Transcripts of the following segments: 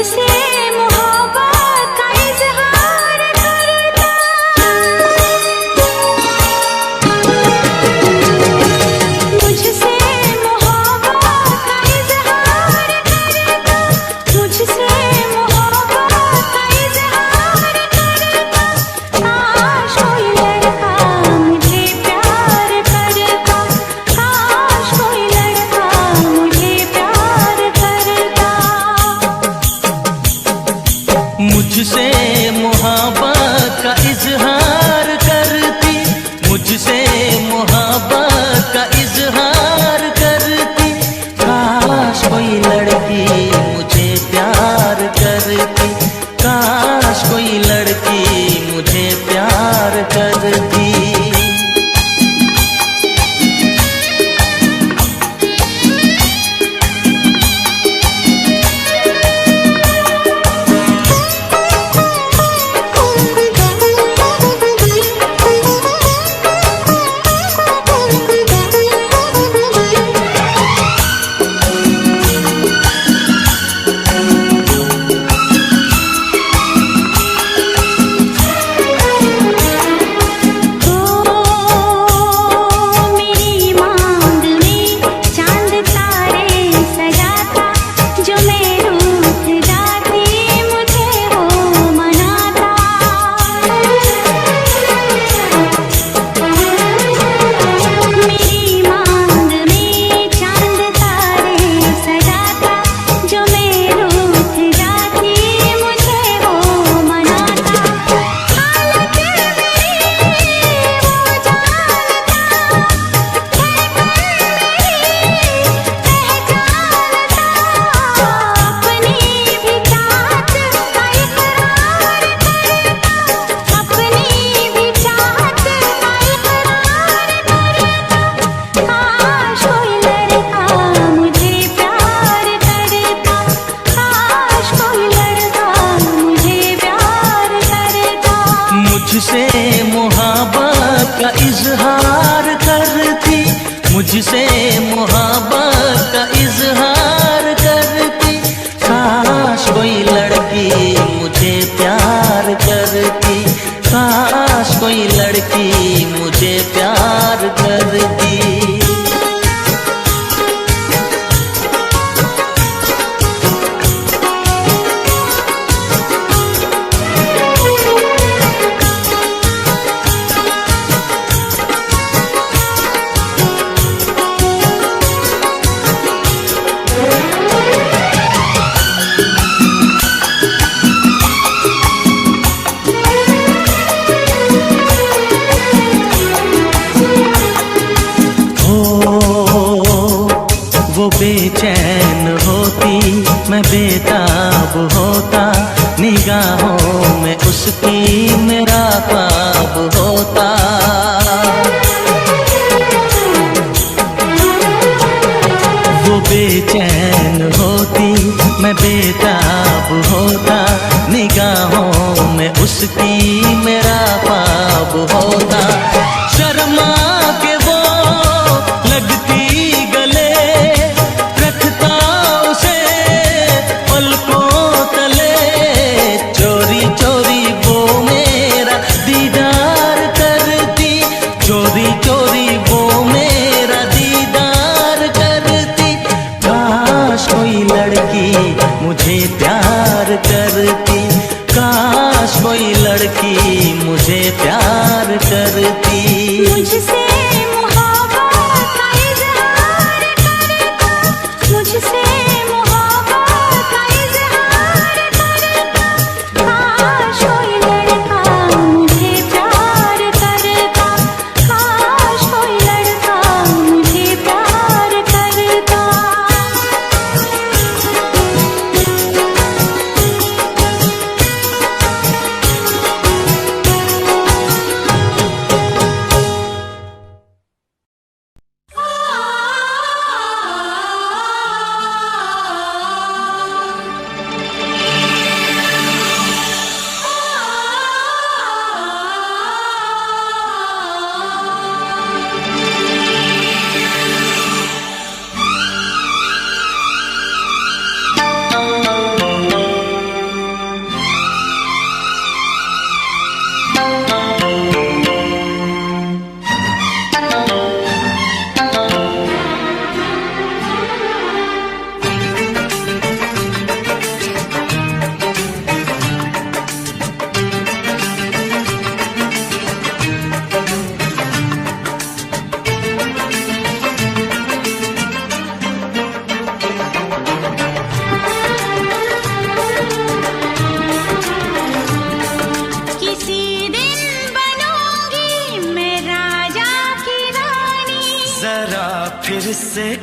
मुझसे मोहब्बत का इजहार करता, मुझसे मोहब्बत का इजहार करता, मुझसे मोहब्बत का इजहार करता। काश कोई लड़का मुझे प्यार करता, काश कोई लड़का मुझे प्यार करता। मुझसे मोहब्बत का इजहार करती, मुझसे मोहब्बत का इजहार करती। काश कोई लड़की मुझे प्यार करती, काश कोई लड़की मुझे प्यार करती। मुझसे मोहब्बत का इजहार करती, मुझसे मोहब्बत का इजहार करती। काश कोई लड़की मुझे प्यार करती, काश कोई लड़की मुझे प्यार करती। वो बेचैन होती, मैं बेताब होता, निगाहों में उसकी मेरा ख्वाब होता। वो बेचैन होती, मैं बेताब होता, निगाहों में उसकी मेरा ख्वाब होता। शर्मा के वो लगती गले, रखता उसे पलकों तले, चोरी चोरी वो मेरा दीदार करती, चोरी चोरी वो मेरा दीदार करती। काश कोई लड़की मुझे प्यार करती, काश कोई लड़की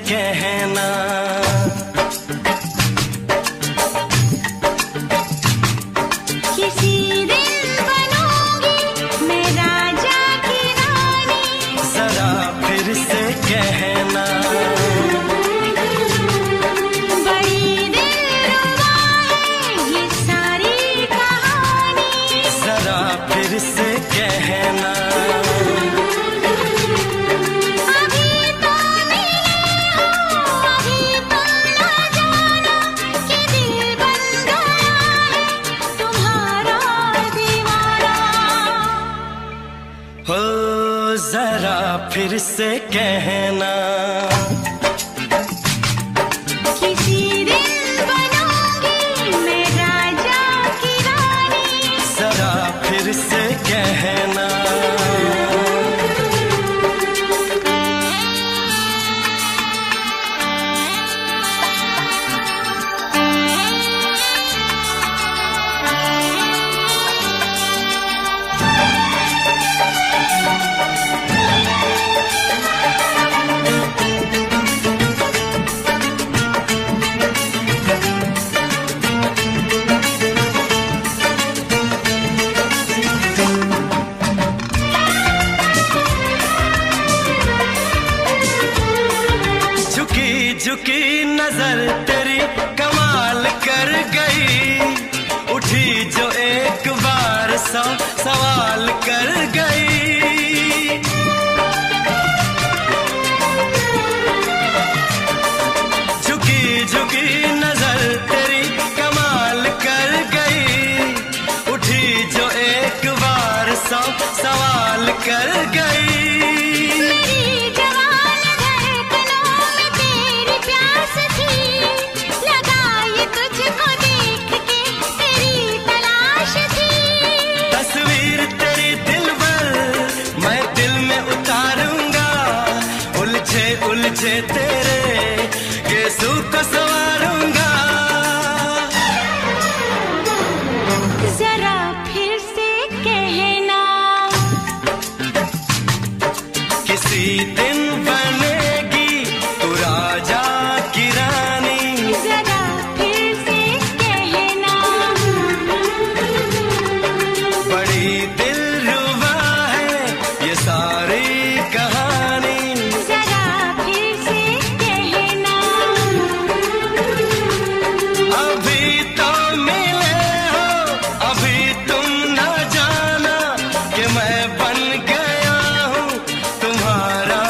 कहना। किसी दिन बनूंगी मैं राजा की रानी, जरा फिर से कहना। बड़ी दिलरुबा है ये सारी कहानी, जरा फिर से कहना। अभी तो मिले हो, अभी तो ना जाना कि दिल बन गया है तुम्हारा दीवाना। हो जरा फिर से कहना। किसी दिन बनूंगी मैं राजा की रानी, जरा फिर से कहना। झुकी झुकी नजर तेरी कमाल कर गई, उठी जो एक बार 100 सवाल कर गई। झुकी झुकी नजर तेरी कमाल कर गई, उठी जो एक बार 100 सवाल कर गई। मेरी जवान धड़कनों में तेरी प्यास थी, लगाई तुझको देख के तेरी तलाश थी। तस्वीर तेरी दिल भर मैं दिल में उतारूंगा, उलझे उलझे तेरे गेसू को संवारूंगा। जरा फिर से कहना, किसी दिन बनेगी तू राजा की रानी, जरा फिर से कहना। बड़ी दिलरुबा है ये सारी कहानी। जरा फिर से कहना, अभी तो मिले हो, अभी तुम न जाना कि मैं बन गया हूँ तुम्हारा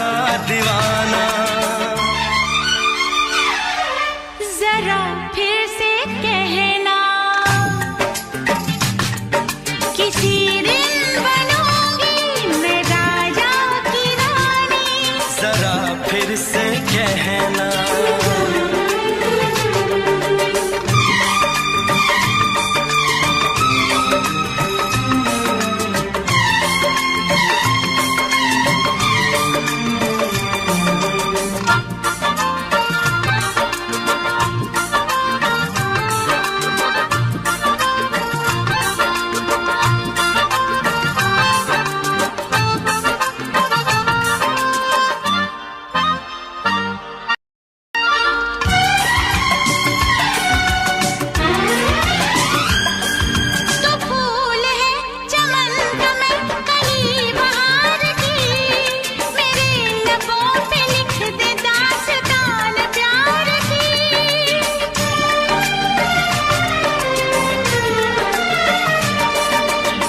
दीवाना। जरा फिर से कहना, किसी दिन बनूंगी मैं राजा की रानी, जरा फिर से कहना। तो फूल है चमन का मैं कली बहार की, मेरे लबों पे लिख दे दास्तान प्यार की।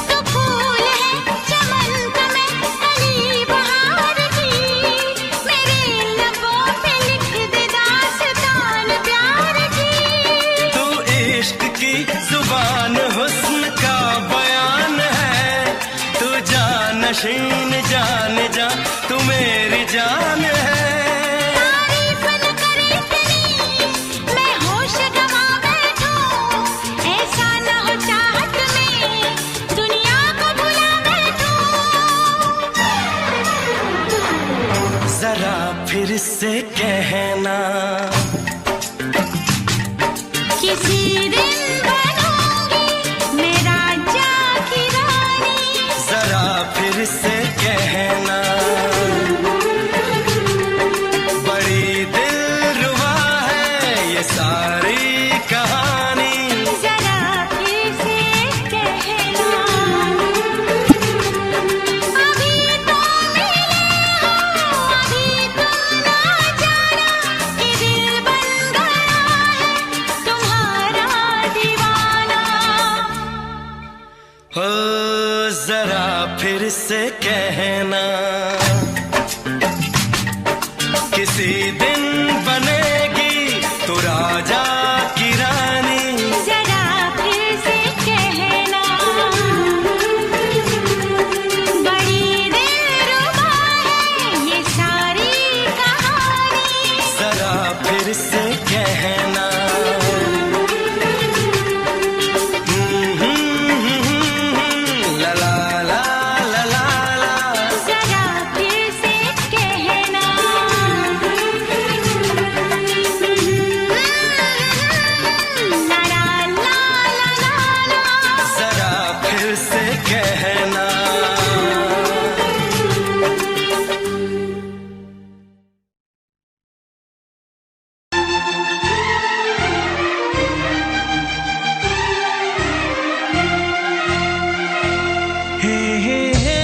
तो फूल है चमन का मैं कली बहार की, मेरे लबों पे लिख दे दास्तान प्यार की। तू इश्क की जुबान हुस्न का बयान है, तू जानशीन जान जा तू मेरी जान है। तारीफ न करे इतनी मैं होश गवा बैठूं, ऐसा न हो चाहत में दुनिया को भुला बैठूं। जरा फिर से कहना, किसी दिन बनूंगी मैं राजा की रानी, जरा फिर से फिर से कहना, किसी दिन बनेगी तू राजा की रानी। जरा फिर से कहना, बड़ी दिलरुबा है ये सारी कहानी। जरा फिर से कहना, ला ला ला ला ला ला। जरा फिर से कहना, ला ला ला ला ला। जरा फिर से कहना। हे हे हे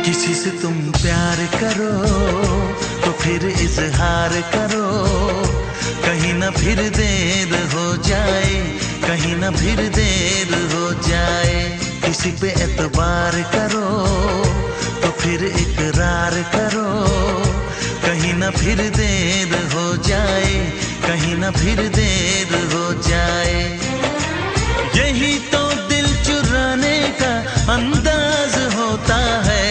किसी से तुम प्यार करो तो फिर इजहार करो, कहीं ना फिर देर हो जाए, कहीं ना फिर देर हो जाए। किसी पे एतबार करो तो फिर इकरार करो, कहीं ना फिर देर हो जाए, कहीं ना फिर देर हो जाए। यही तो दिल चुराने का अंदाज होता है।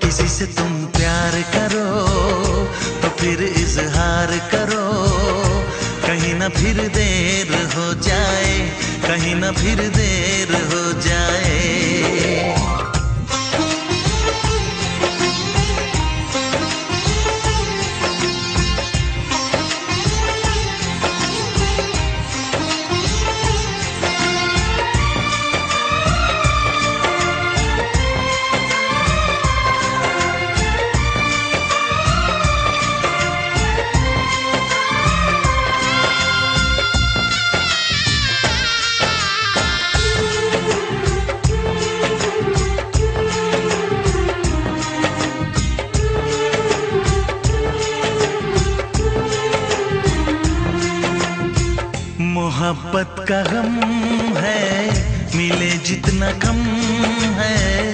किसी से तुम प्यार करो तो फिर इजहार करो, कहीं ना फिर देर हो जाए, कहीं ना फिर देर हो जाए। मोहब्बत का गम है, मिले जितना कम है,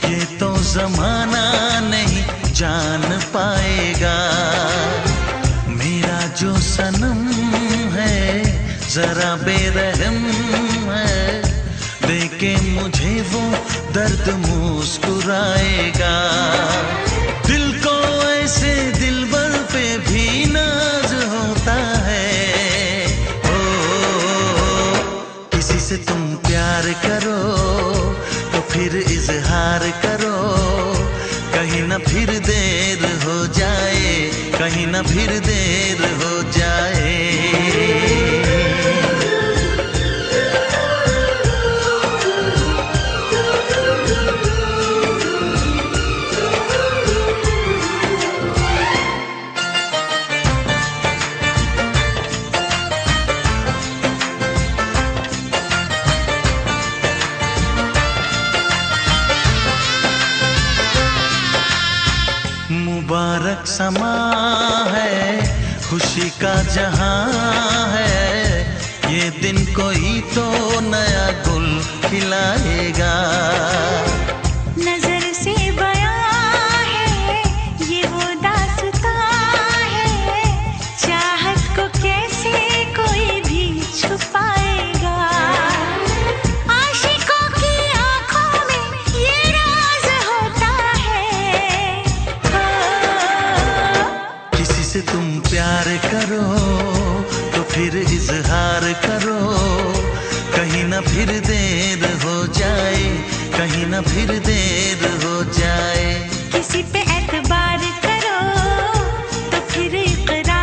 ये तो जमाना नहीं जान पाएगा। मेरा जो सनम है जरा बेरहम है, देके मुझे वो दर्द मुस्कुराएगा। दिल को ऐसे दिलबर पे भी नाज होता है। किसी से तुम प्यार करो तो फिर इजहार करो, कहीं ना फिर देर हो जाए, कहीं ना फिर देर हो जाए। मुबारक समा है, खुशी का जहां है, ये दिन कोई तो नया गुल खिलाएगा। नजर से बयां है ये वो दास्तां है, चाहत को कैसे कोई भी छुपाएगा। आशिकों की आंखों में ये राज होता है। किसी से तुम प्यार करो तो फिर इजहार करो, कहीं ना फिर देर हो जाए, कहीं ना फिर देर हो जाए। किसी पे एतबार करो तो फिर इकरार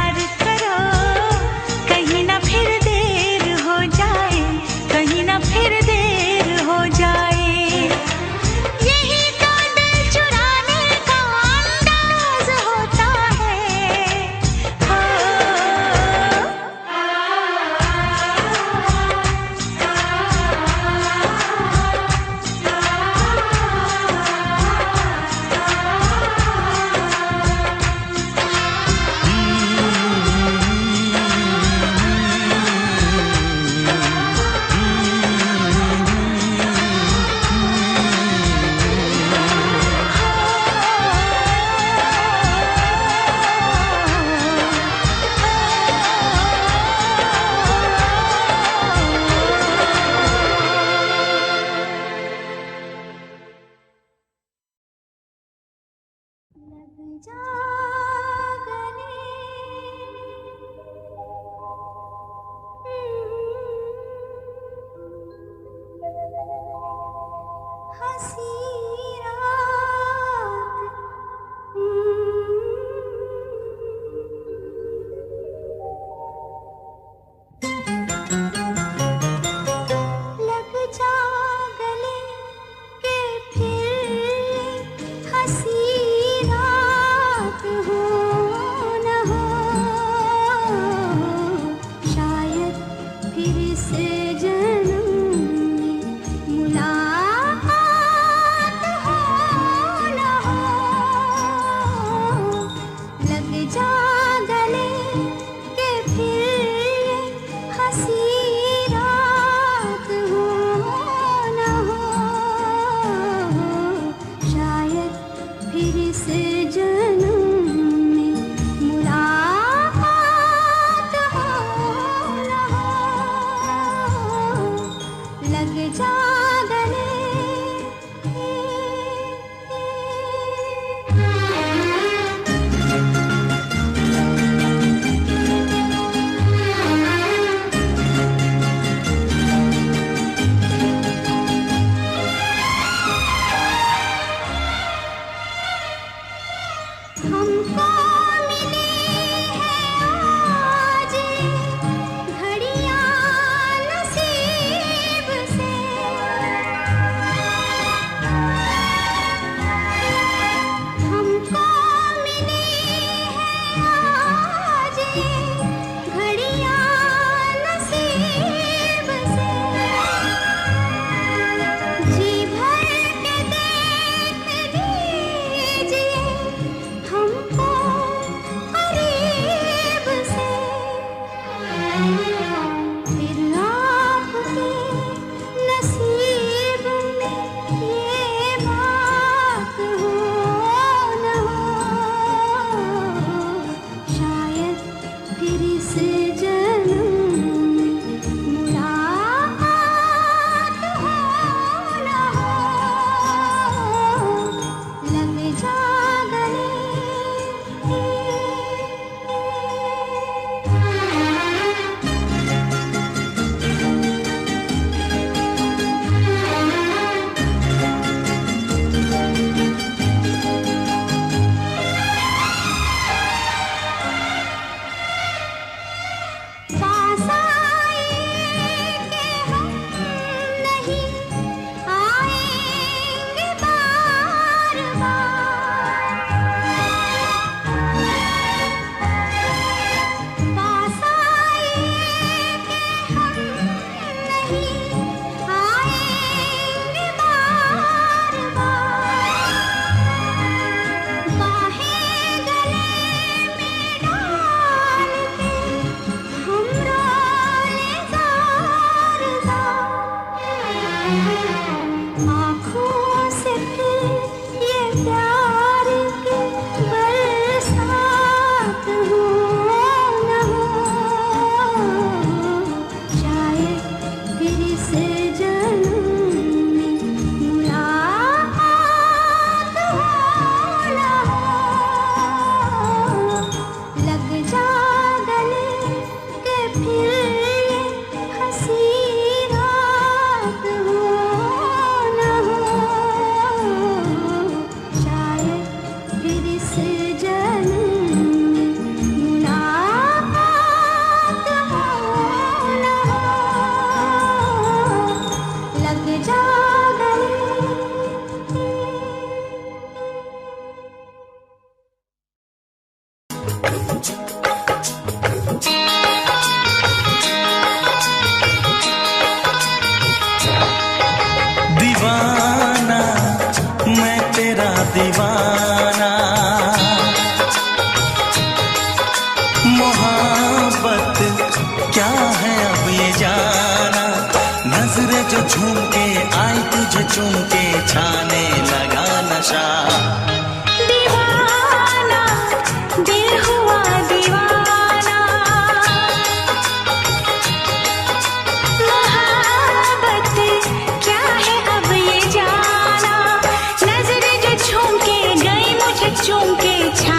चूम के छा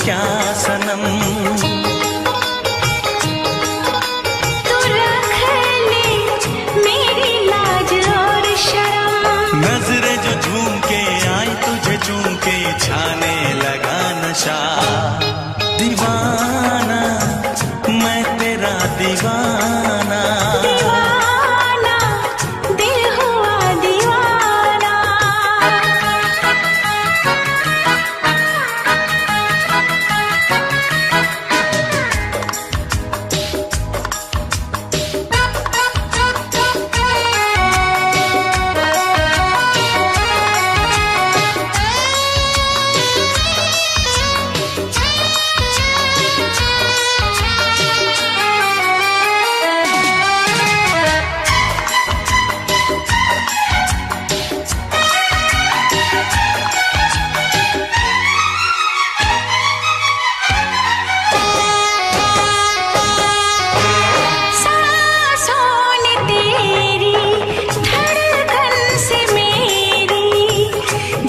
क्या सनम। तू रख ले मेरी लाज और शर्म। नजरें जो झूम के आई तुझे चूम के छाने लगा नशा। दीवाना मैं तेरा दीवाना। दीवाना दिल हुआ दीवाना।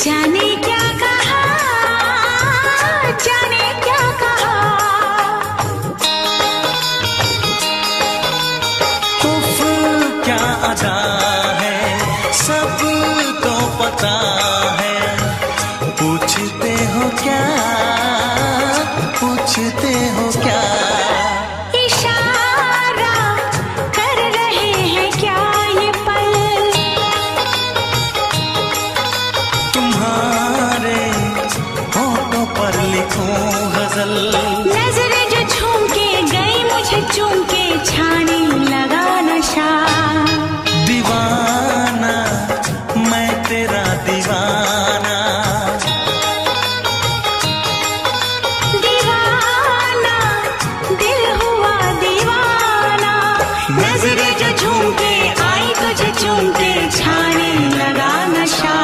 जाने क्या कहा, जाने क्या कहा। उफ क्या अदा है सबको पता है। पूछते हो क्या, पूछते हो क्या। इशारा कर रहे हैं क्या ये पल। तुम्हारे होठों पर लिखूं गजल। नजरें जो झूम के गई मुझे चूम के छाने लगा नशा। दीवाना मैं तेरा दीवाना। दीवाना दिल हुआ दीवाना। नजरें जो झूम के आई तुझे चूम के छाने लगा नशा।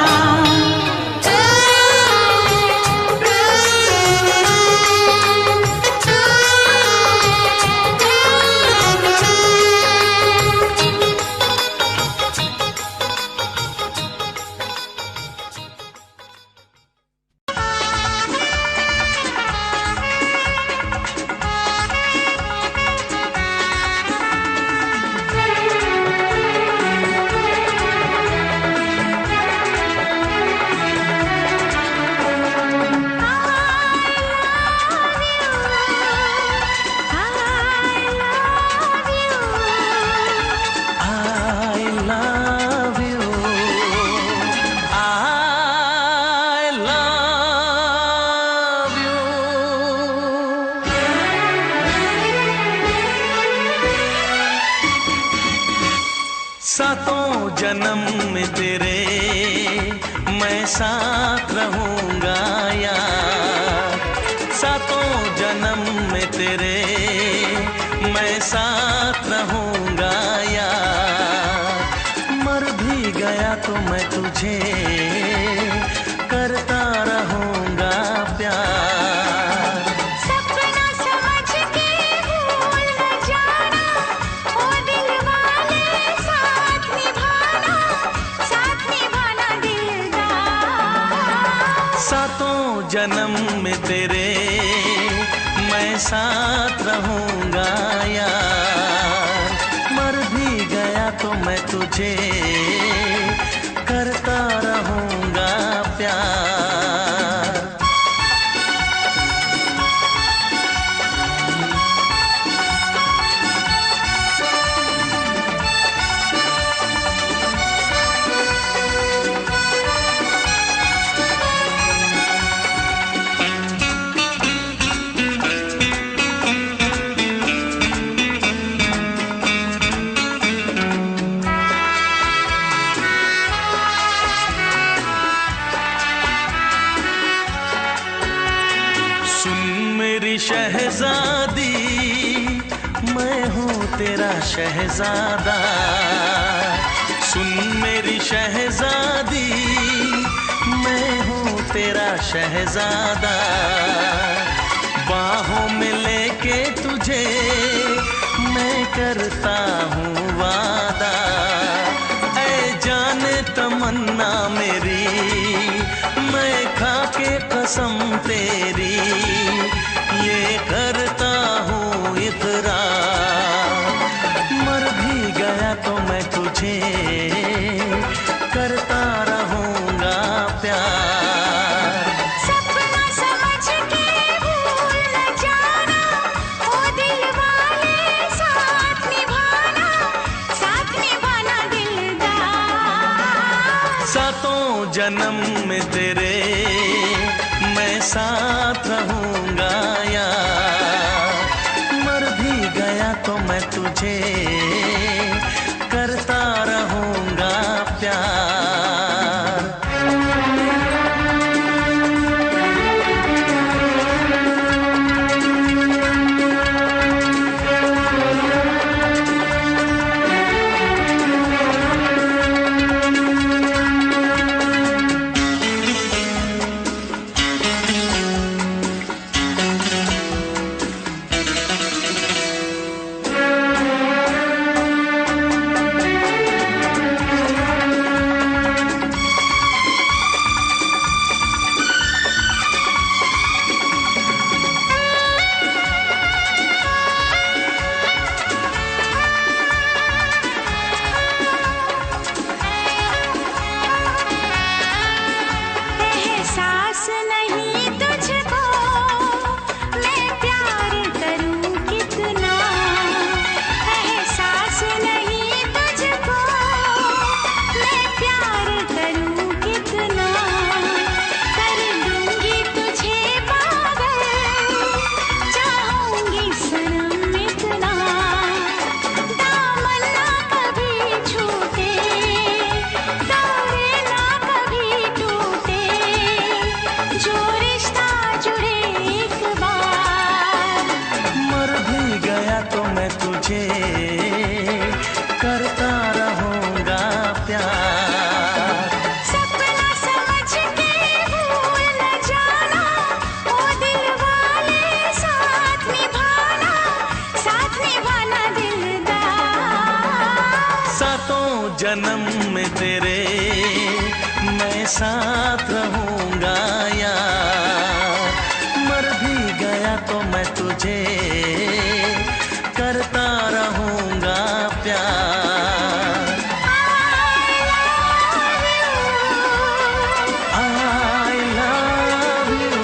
सातों जन्म में तेरे मैं साथ रहूंगा यार। सातों जन्म में तेरे मैं साथ रहूंगा यार। मर भी गया तो मैं तुझे करता रहूंगा प्यार। सपना समझ के भूल न जाना ओ दिल वाले। साथ निभाना दिलदार। सातों जन्म में तेरे मैं साथ रहूंगा यार। मर भी गया तो मैं तुझे करता रहूंगा प्यार। शहजादी मैं हूँ तेरा शहजादा। सुन मेरी शहजादी मैं हूँ तेरा शहजादा। बाहों में लेके तुझे मैं करता हूँ वादा। ऐ जाने तमन्ना मेरी मैं खा के कसम तेरी। करता हूँ इकरार। मर भी गया तो मैं तुझे करता रहूँगा प्यार। सपना समझ के भूल न जाना, ओ दिल वाले साथ निभाना दिलदार। सातों जन्म में तेरे मैं साथ रहूँगा यार। मर भी गया तो मैं तुझे करता रहूँगा प्यार। एहसास नहीं तुझको मैं प्यार करूं कितना, एहसास नहीं तुझको मैं प्यार करूं कितना। कर लूंगी तुझे पागल, चाहूंगी सनम इतना। दामन ना कभी छूटे, तारे ना कभी टूटे, जो रिश्ता जुड़े एक बार। मर भी गया तो मैं तुझे करता रहूँगा प्यार। सपना समझ के भूल न जाना, ओ दिल वाले साथ निभाना दिलदार। सातों जन्म में तेरे मैं साथ रहूँगा यार। मर भी गया तो मैं तुझे करता रहूँगा प्यार। I love you।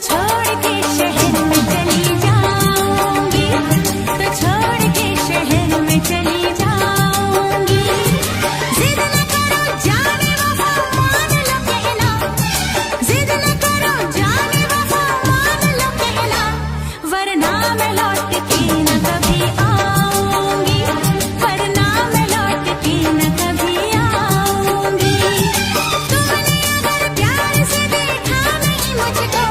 छोड़ के शहर में चली जाऊंगी, तो छोड़ के शहर में चली जाऊंगी। जिद न करो जाने वफा मान लो कहना, जिद न करो जाने वफा मान लो कहना, वरना मैं लौट के न कभी आऊंगी, वरना मैं लौट के न कभी आऊंगी। तुमने अगर प्यार से देखा नहीं मुझको,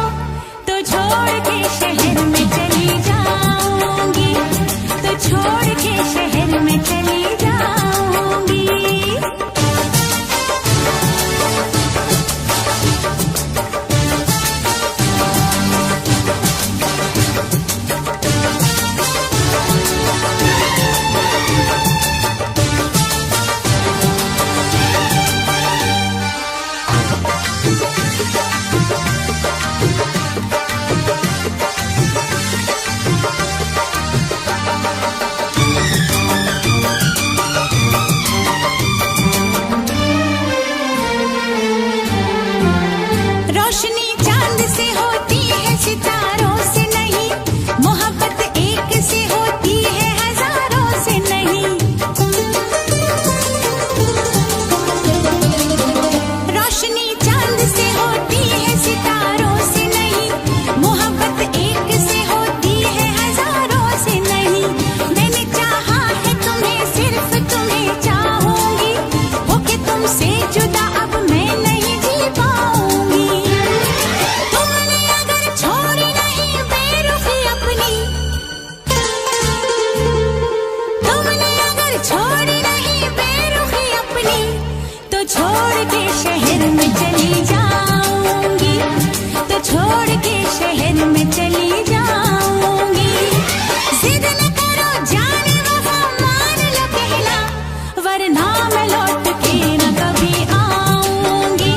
तो छोड़ के शहर में चली जाऊंगी, तो छोड़ के शहर में चली जाऊंगी। रोशनी चांद से होती है सितारों से नहीं, मोहब्बत एक से होती है हजारों से नहीं। रोशनी चांद से होती है सितारों से नहीं, मोहब्बत एक से होती है हजारों से नहीं। मैंने चाहा है तुम्हें, सिर्फ तुम्हें चाहूंगी, होके तुमसे जुदा अब मैं नहीं जी पाऊंगी। तुमने अगर छोड़ी नहीं बेरुखी अपनी, तुमने अगर छोड़ी नहीं बेरुखी अपनी, तो छोड़ के शहर में चली जाऊंगी, तो छोड़ के शहर में चली जाऊंगी। जिद न करो जाने वफा मान लो कहना, वरना मैं लौट के न कभी आऊंगी,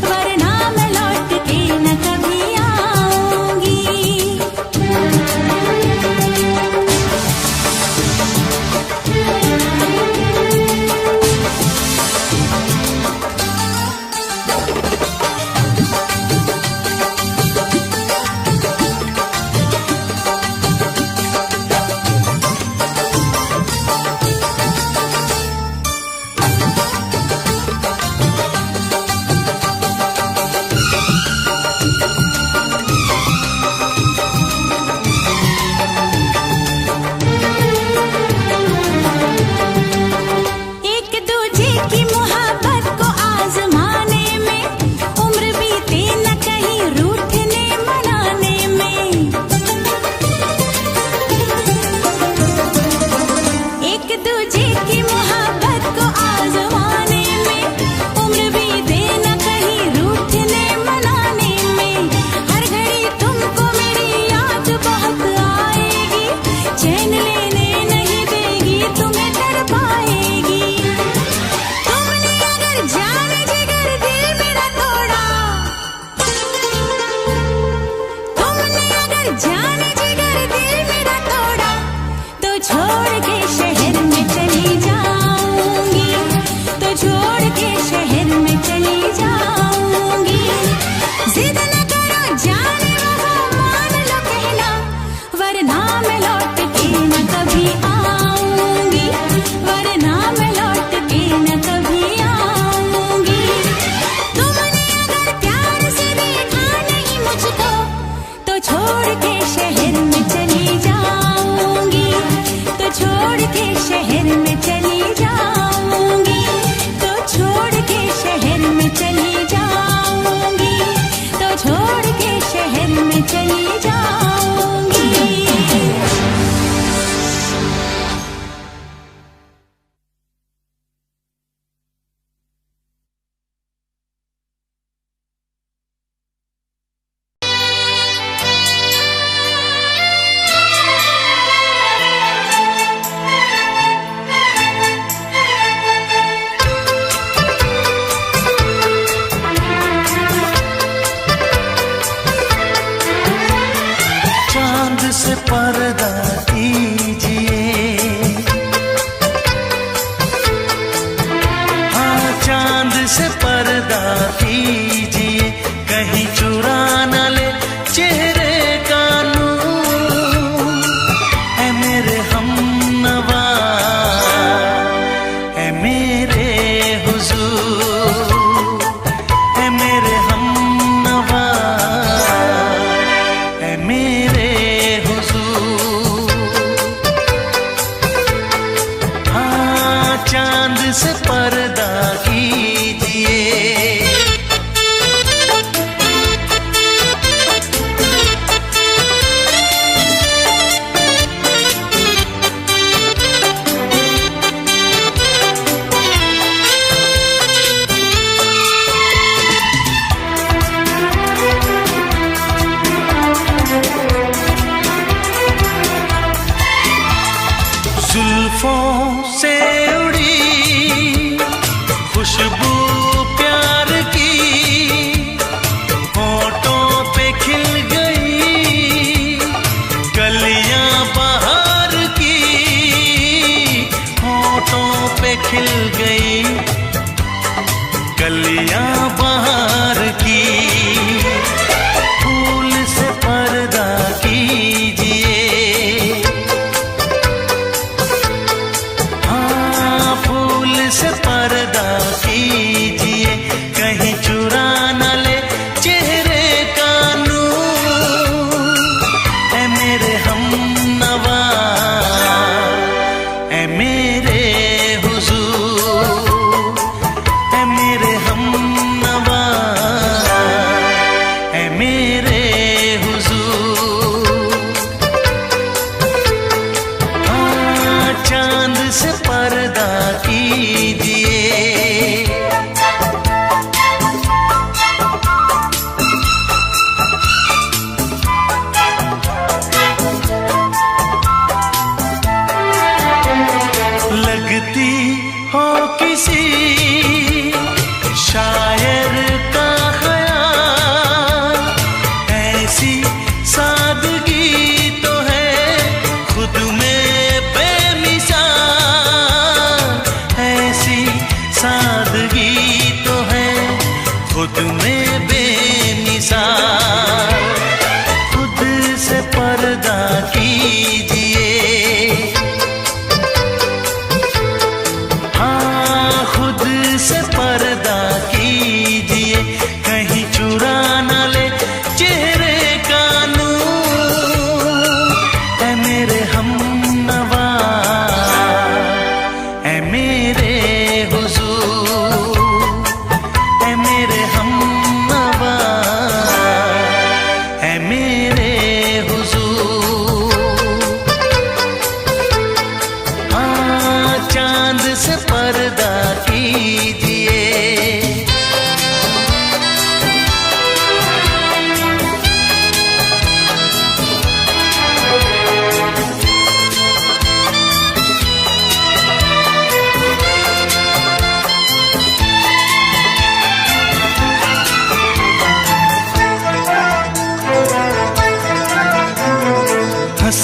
वरना मैं लौट के न कभी आऊंगी। एक दूजे की मोहब्बत को आजमाने में, उम्र बीते न कहीं रूठने मनाने में। एक दूजे की मोहब्बत को आजमाने में, उम्र बीते न कहीं रूठने मनाने में। हर घड़ी तुमको मेरी याद बहुत आएगी, चैन लेने नहीं देगी, तुम्हें तड़पाएगी। तुमने अगर जान जिगर दिल मेरा तोड़ा, तुमने अगर जान जिगर दिल मेरा तोड़ा, तो छोड़ के शहर में चली जाऊंगी, तो छोड़ के शहर में चली जाऊंगी। जिद न करो जाने वफा मान लो कहना, वरना मैं लौट के न कभी आऊंगी, वरना मैं लौट के न कभी आऊंगी। तुमने अगर प्यार से देखा नहीं मुझको, तो छोड़ के शहर में चली जाऊंगी, तो छोड़ के शहर में चली जाऊंगी, तो छोड़ के शहर में चली जाऊंगी, तो छोड़ के शहर में चली जाऊंगी। चांद से पर्दा कीजिए, हाँ चांद से पर्दा कीजिए, कहीं चुरा न ले चेहरा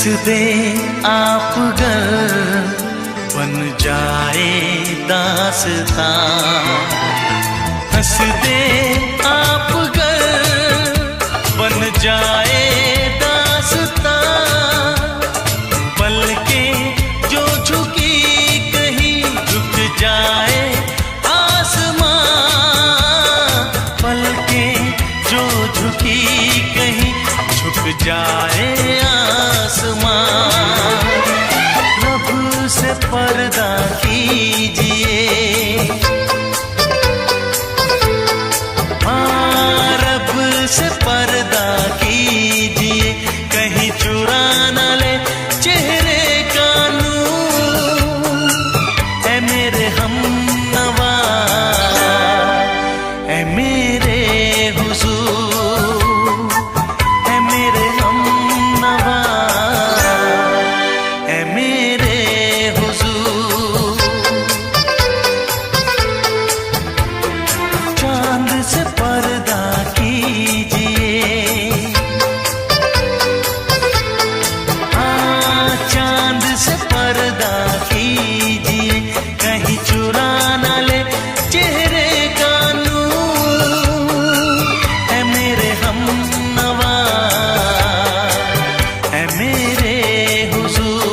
दे आप गर बन जाए दास्तां, हंस दे आप गर बन जाए दास्तां, पलकें जो झुकी कहीं झुक जाए आसमां, पलकें जो झुकी कहीं झुक जाए आसमां। रब से पर्दा कीजिए, हाँ रब से पर्दा कीजिए, कहीं चुरा न ले चेहरे का नूर। ऐ मेरे हमनवा, ऐ मेरे हुजूर, ऐ मेरे हमनवा, ऐ मेरे हुजूर। चांद से पर्दा कीजिए, हाँ चांद से पर्दा कीजिए, कहीं चुरा न ले चेहरे का नूर। ऐ मेरे हमनवा, ऐ मेरे हुजूर।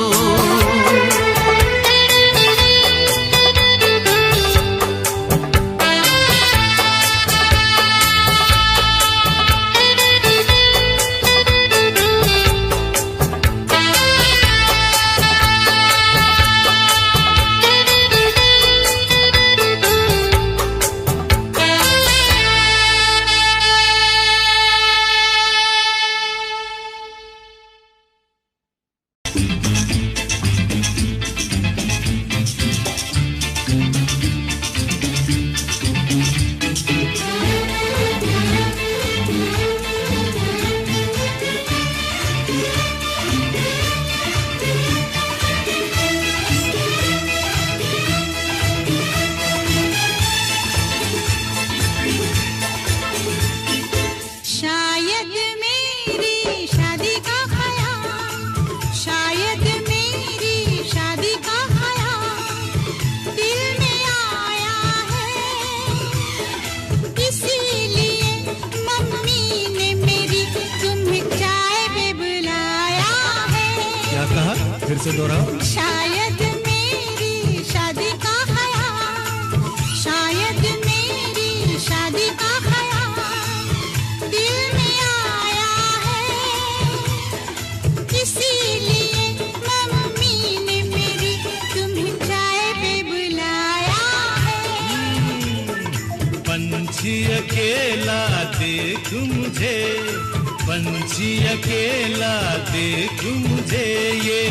शायद मेरी शादी का ख्याल, शायद मेरी शादी का ख्याल दिल में आया है, इसीलिए मम्मी ने मेरी तुम्हें चाय पे बुलाया है। क्या कहा? फिर से दोहराओ। शायद मेरी शादी का ख्याल, शायद मेरी शादी का ख्याल दिल में आया है, इसीलिए मम्मी ने मेरी तुम्हें चाय पे बुलाया है। पंछी अकेला देख मुझे, पंछी अकेला देख मुझे, ये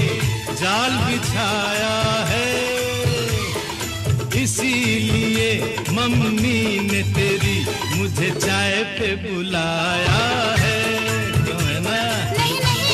जाल बिछाया है, इसीलिए मम्मी ने तेरी मुझे चाय पे बुलाया है। क्यों है ना? नहीं नहीं,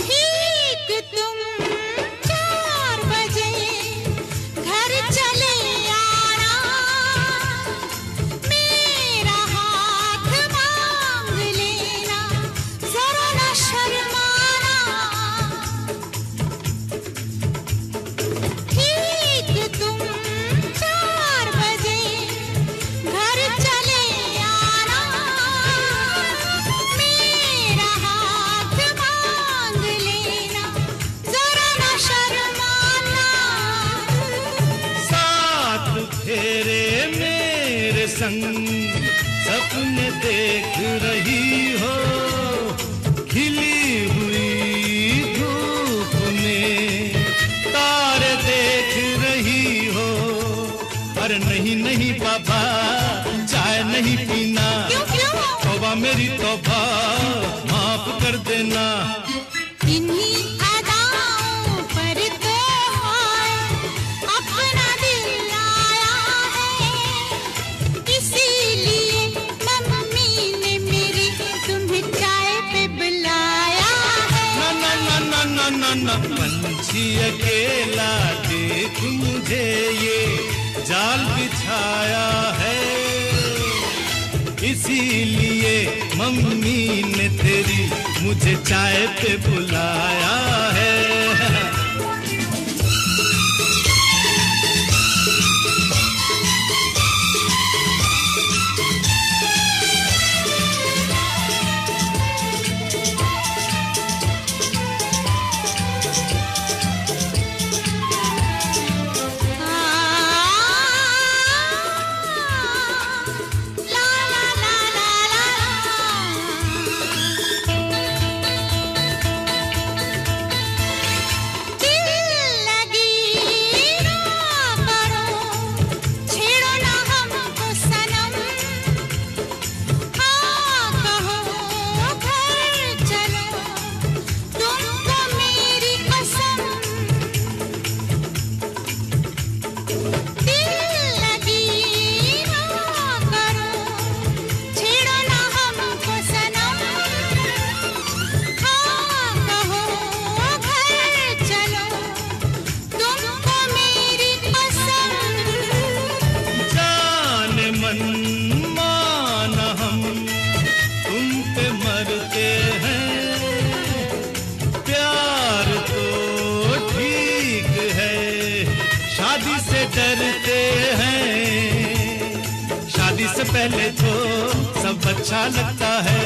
ठीक तुम 4 बजे घर चले आना, मेरा हाथ मांग लेना, जरा न शर्माना। ठीक तुम 4 बजे घर चले आना, मेरा हाथ मांग लेना, जरा न शर्माना। साथ फेरे मेरे संग सपने देख रही हो, खिली हुई धूप में तारे देख रही हो। अरे नहीं नहीं पापा, चाय नहीं पीना। क्यों क्यों? तौबा मेरी तौबा, माफ कर देना। इन्हीं अदाओं पर तो हाय अपना दिल आया है, इसीलिए मम्मी ने मेरी तुम्हें चाय पे बुलाया है। ना ना ना ना ना ना ना, पंछी अकेला देख मुझे ये जाल बिछाया है, इसीलिए मम्मी ने तेरी मुझे चाय पे बुलाया है। डरते हैं, शादी से पहले तो सब अच्छा लगता है,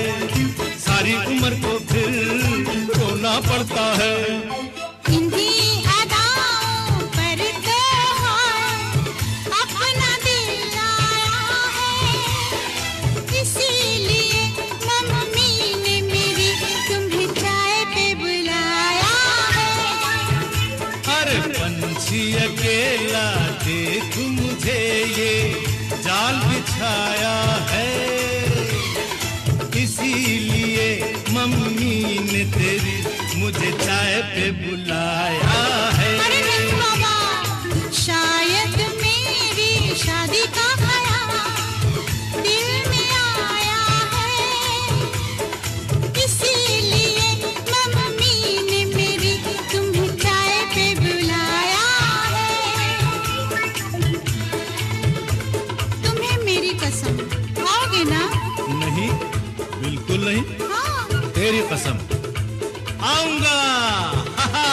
सारी उम्र को फिर रोना पड़ता है। इन्हीं अदाओं पर तो हाय अपना दिल आया है, इसीलिए मम्मी ने मेरी तुम्हें चाय पे बुलाया है। अरे पंछी अकेला देख मुझे ये जाल बिछाया है, इसीलिए मम्मी ने तेरी मुझे चाय पे बुलाया है। अरे नहीं बाबा, शायद मेरी शादी का ख्याल दिल में आया है, इसीलिए मम्मी ने मेरी तुम्हें चाय पे बुलाया है। तुम्हें मेरी कसम खाओगे ना? नहीं, बिल्कुल नहीं। हाँ। तेरी कसम आऊंगा। हा हा।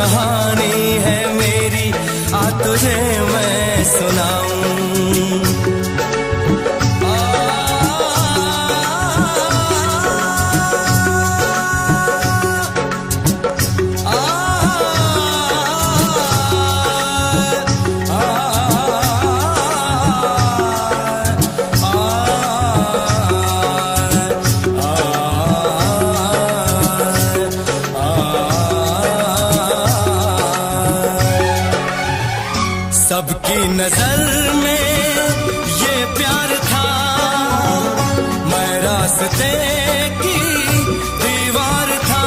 कहानी है मेरी, आ तुझे मैं सुनाऊं। सबकी नजर में ये प्यार था, मैं रास्ते की दीवार था।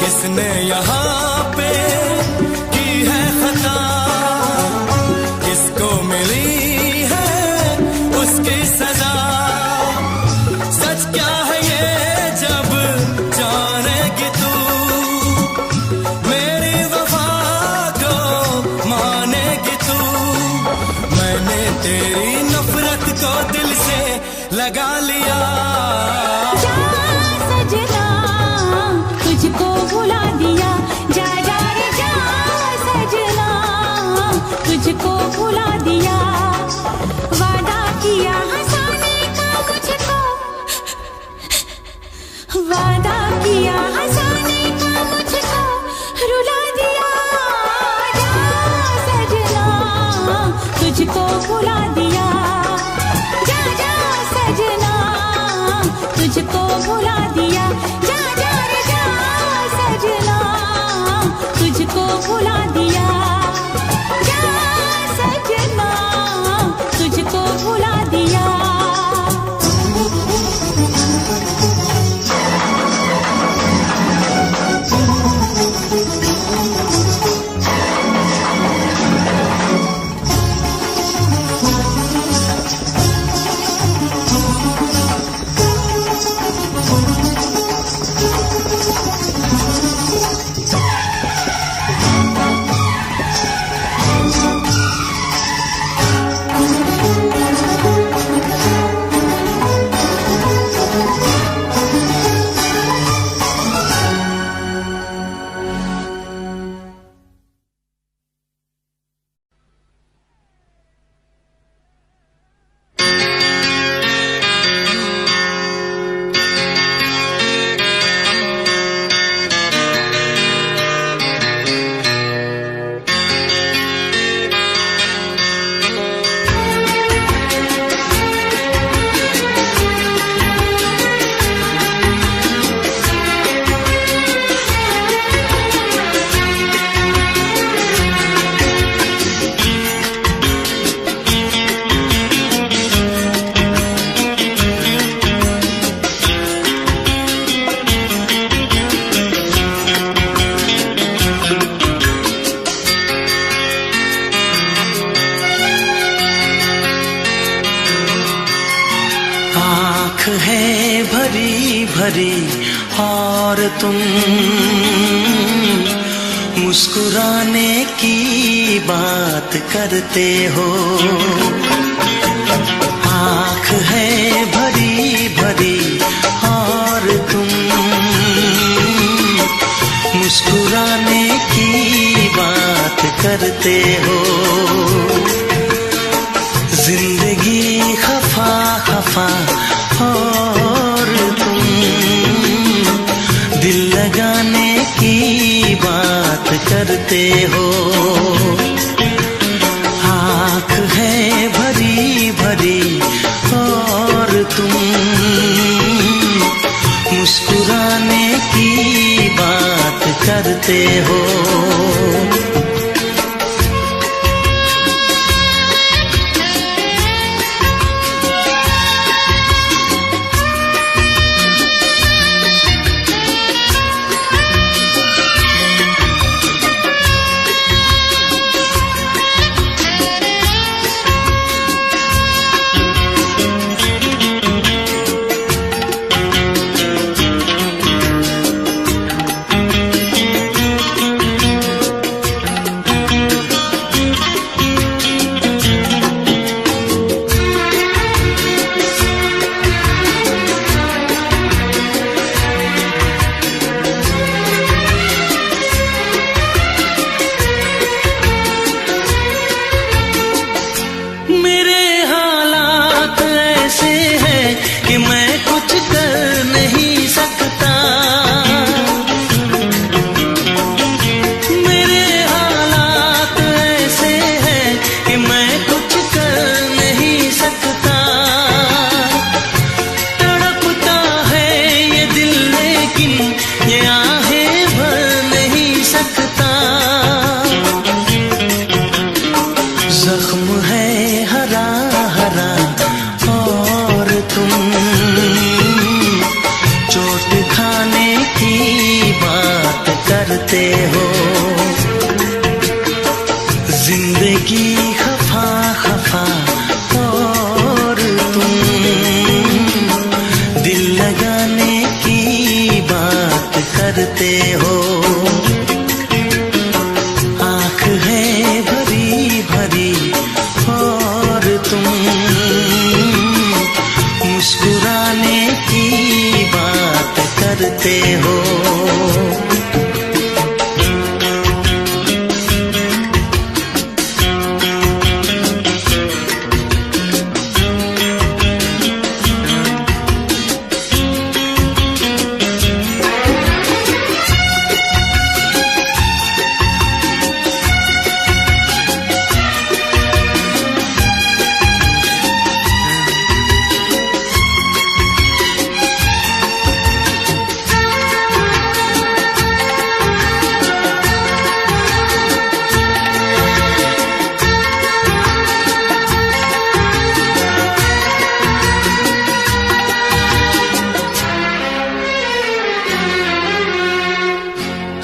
किसने यहाँ पे की है खता, किसको मिली है उसकी सजा। सच क्या है ये जब जानेगी तू, मेरी वफा को मानेगी तू। मैंने तेरी नफरत को दिल से लगा लिया। जा सजना तुझको भुला दिया, जा जा रे जा सजना तुझको भुला दिया। वादा किया हंसाने का मुझको, वादा किया हंसाने का मुझको रुला दिया। जा सजना तुझको भुला दिया, जा जा सजना तुझको भुला दिया। जा जा रे जा सजना तुझको भुला दिया, जा सजना तुझको भुला दिया। आँख है भरी भरी और तुम मुस्कुराने की बात करते हो। आँख है भरी भरी और तुम मुस्कुराने की बात करते हो। जिंदगी खफा खफा और तुम दिल लगाने की बात करते हो। आँख है भरी भरी और तुम मुस्कुराने की बात करते हो। हो। जिंदगी खफा खफा और तुम दिल लगाने की बात करते हो। आँख है भरी भरी और तुम मुस्कुराने की बात करते हो।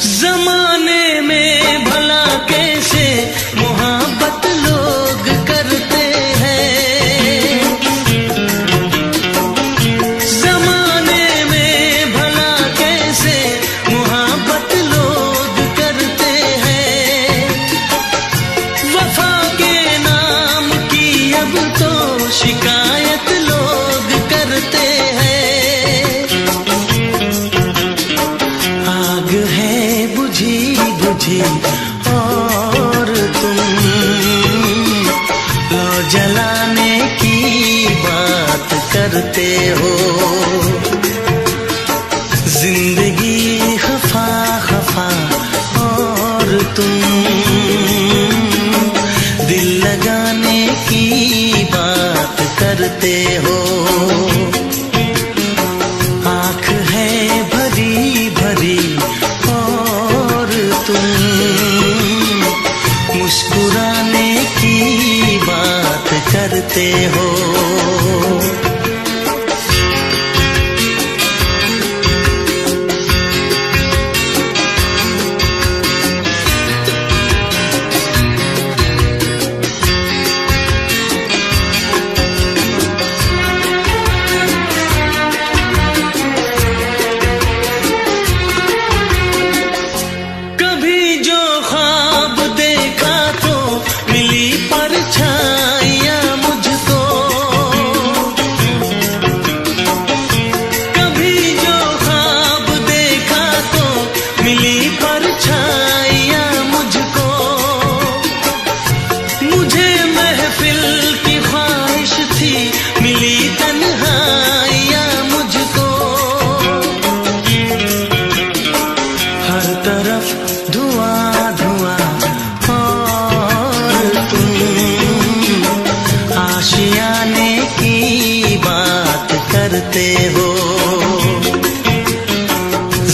जमाने में भला कैसे मोहब्बत लोग करते हैं। जमाने में भला कैसे मोहब्बत लोग करते हैं। वफा के नाम की अब तो शिकायत लोग करते हैं। आग है बुझी बुझी और तुम लो जलाने की बात करते हो। जिंदगी खफा खफा और तुम दिल लगाने की बात करते हो। आँख है भरी भरी और तुम मुस्कुराने की बात करते हो। कभी जो ख्वाब देखा तो मिली परछाइयाँ मुझको। कभी जो ख्वाब देखा तो मिली परछाइयाँ मुझको। मुझे महफिल की ख्वाहिश थी मिली तन्हाइयाँ मुझको। हर तरफ धुआं धुआं और तुम आशियाने की बात करते हो।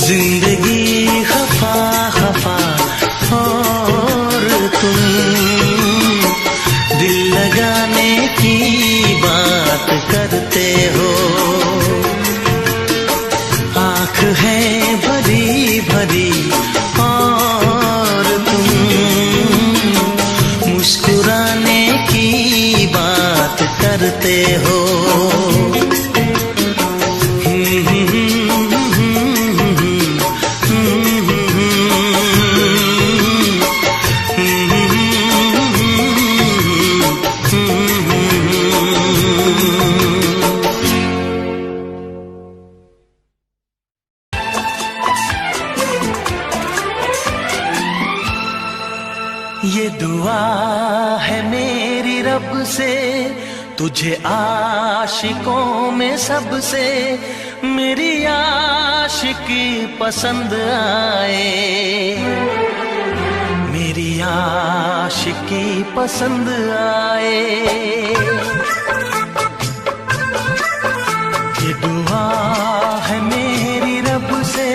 जिंदगी खफा खफा और तुम दिल लगाने की बात करते हो। आँख है भरी भरी और तुम मुस्कुराने की बात करते हो। ये दुआ है मेरी रब से तुझे आशिकों में सबसे मेरी आशिकी पसंद आए। मेरी आशिकी पसंद आए। ये दुआ है मेरी रब से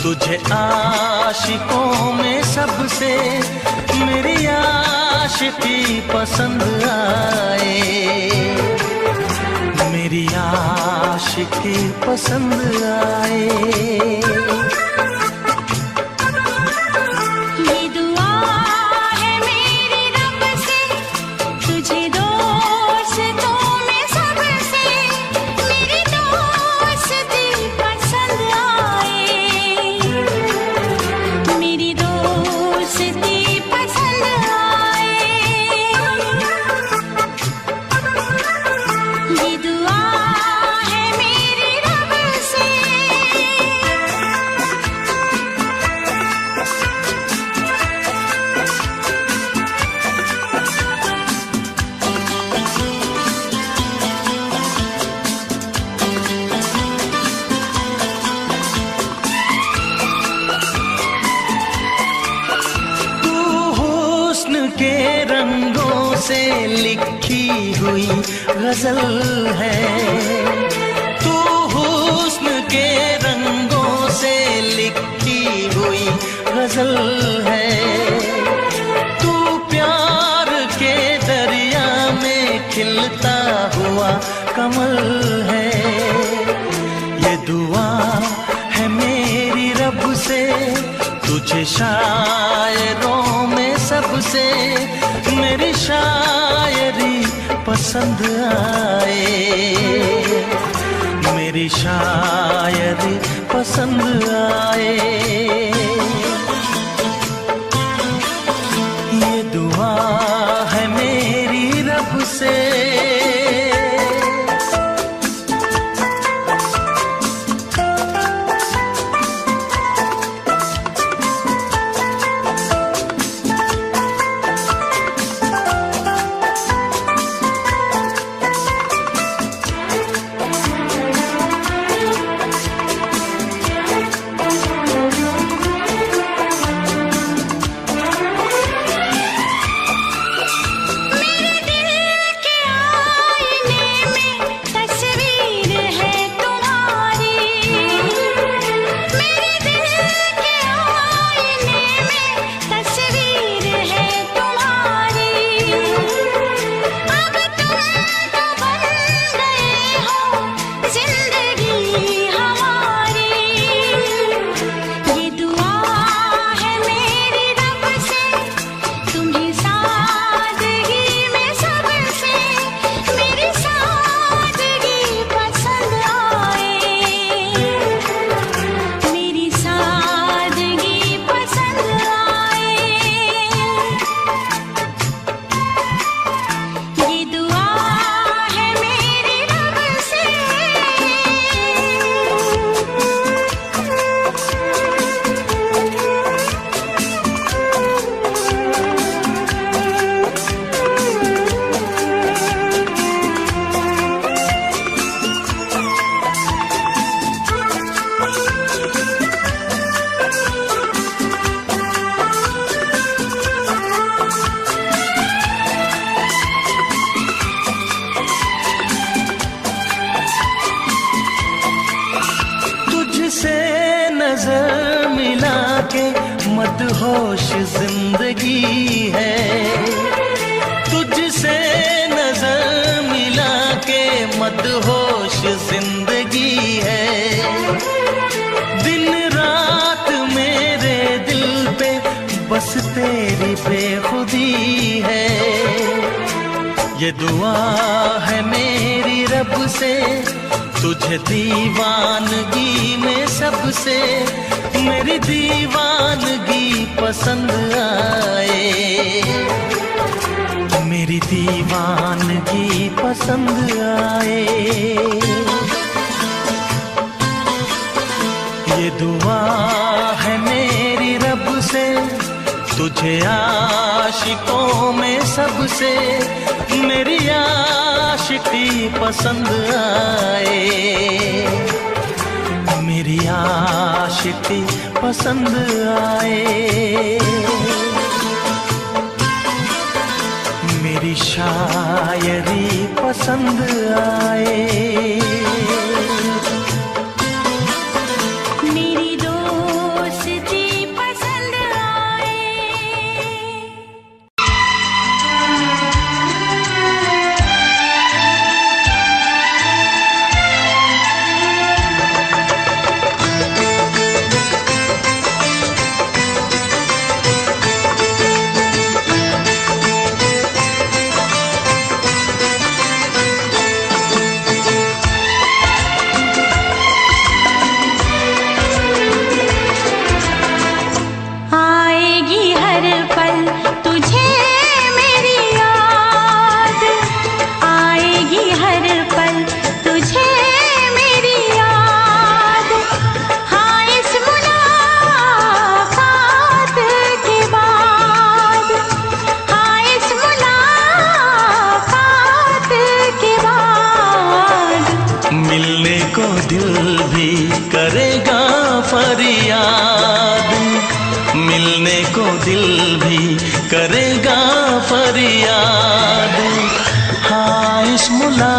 तुझे आशिकों में सबसे मेरी आशिकी पसंद आए। मेरी आशिकी पसंद आए। से लिखी हुई गजल है। तू हुस्न के रंगों से लिखी हुई गजल है। तू प्यार के दरिया में खिलता हुआ कमल है। ये दुआ है मेरी रब से, तुझे शायरों में सबसे मेरी शायरी पसंद आए, मेरी शायरी पसंद आए। ये दुआ है मेरी रब से। नजर मिला के मदहोश जिंदगी है। तुझसे नजर मिला के मदहोश जिंदगी है। दिन रात मेरे दिल पे बस तेरी बेखुदी है। ये दुआ है मेरी रब से, तुझे दीवानगी में सबसे मेरी दीवानगी पसंद आए, मेरी दीवानगी पसंद आए। ये दुआ है मेरी रब से, तुझे आशिकों में सबसे मेरी आशिकी पसंद आए, मेरी आशिकी पसंद आए। मेरी शायरी पसंद आए। मिलने को दिल भी करेगा फरियाद। हाँ, इस मुलाकात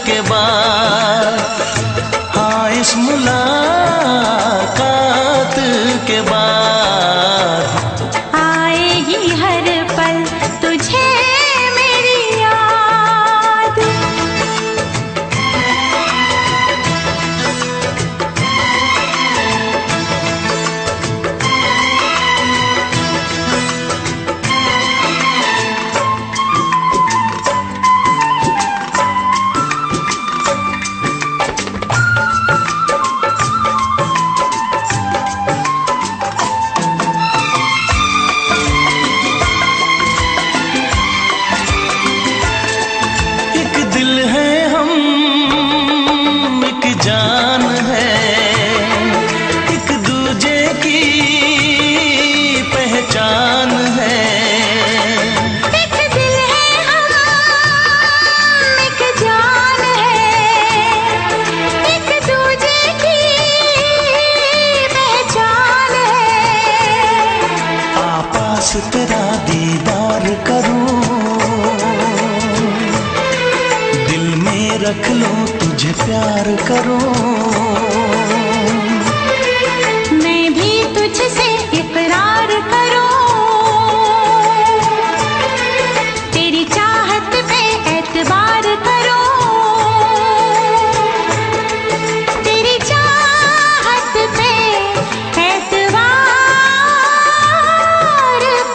के बाद, हाँ, इस मुलाकात के बाद आएगी हर पल तुझे मेरी याद। एक दिल है हम, एक जान है, एक दूजे की पहचान है। एक दिल है हम, एक जान है, एक दूजे की पहचान है। आपास तेरा दीदार करूं, दिल में रख लूं, तुझे प्यार करूं। मैं भी तुझसे इकरार करूं, तेरी चाहत पे एतबार करूं, तेरी चाहत पे एतबार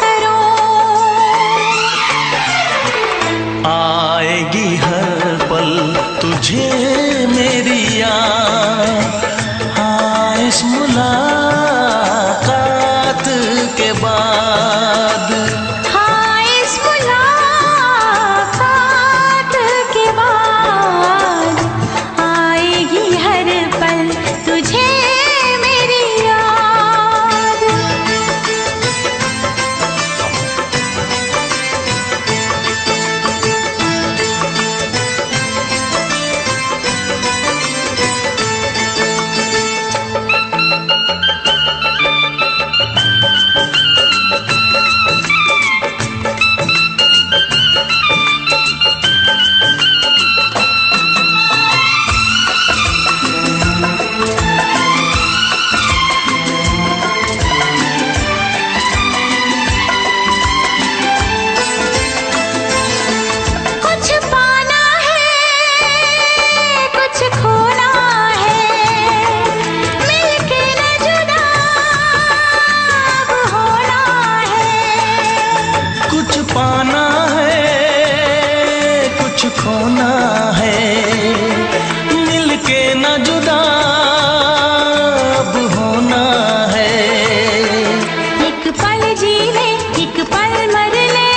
करूं। आएगी हर पल तुझे मेरी याद। हाँ, इस मुलाकात के बाद, हाँ, इस मुलाकात के बाद आएगी हर पल तुझे मेरी याद। कुछ पाना है, कुछ खोना है, मिलके न जुदा अब होना है। कुछ पाना है, कुछ खोना है, मिलके न जुदा अब होना है। एक पल जी ले, एक पल मर ले,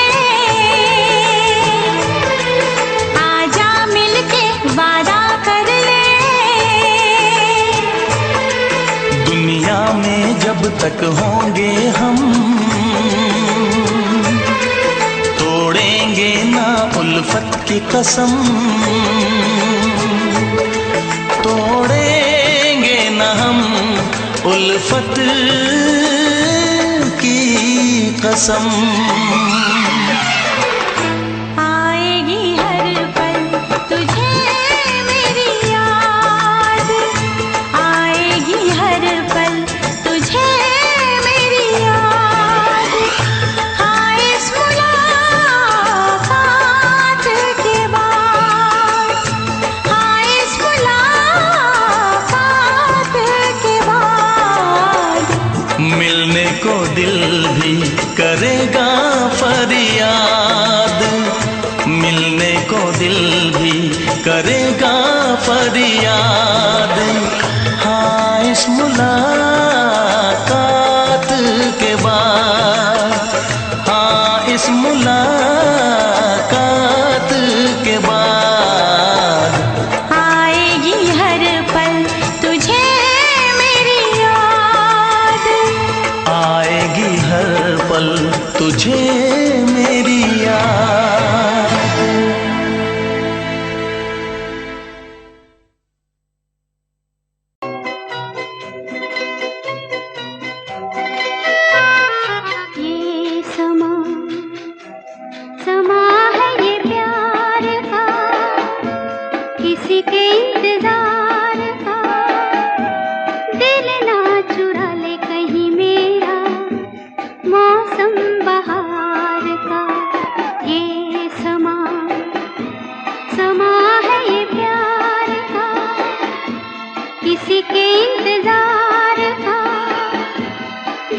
आजा मिलके वादा कर ले। दुनिया में जब तक होंगे हम, तोड़ेंगे ना उल्फत की कसम, तोड़ेंगे ना हम उल्फत की कसम। आएगी हर पल तुझे मेरी याद, आएगी हर पल तुझे मेरी याद। हाँ, इस मुलाकात के बाद, हाँ, इस मुलाकात के बाद मिलने को दिल भी करेगा फरियाद। मिलने को दिल भी करेगा फरियाद। हाँ, इस मुलाकात के बाद, हाँ, इस मुलाकात के बाद आएगी हर पल तुझे मेरी याद। आएगी हर पल तुझे मेरी याद।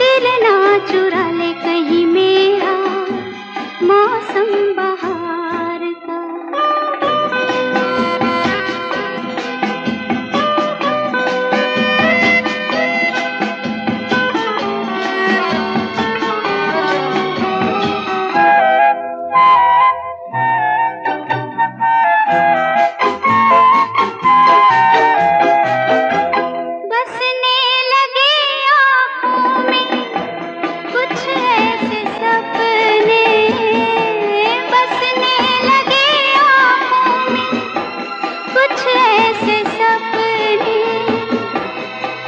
दिल ना चुरा ले कहीं मेरा मौसम बहार का। बसने लगे आँखों में कुछ ऐसे सपने, बसने लगे आँखों में कुछ ऐसे सपने,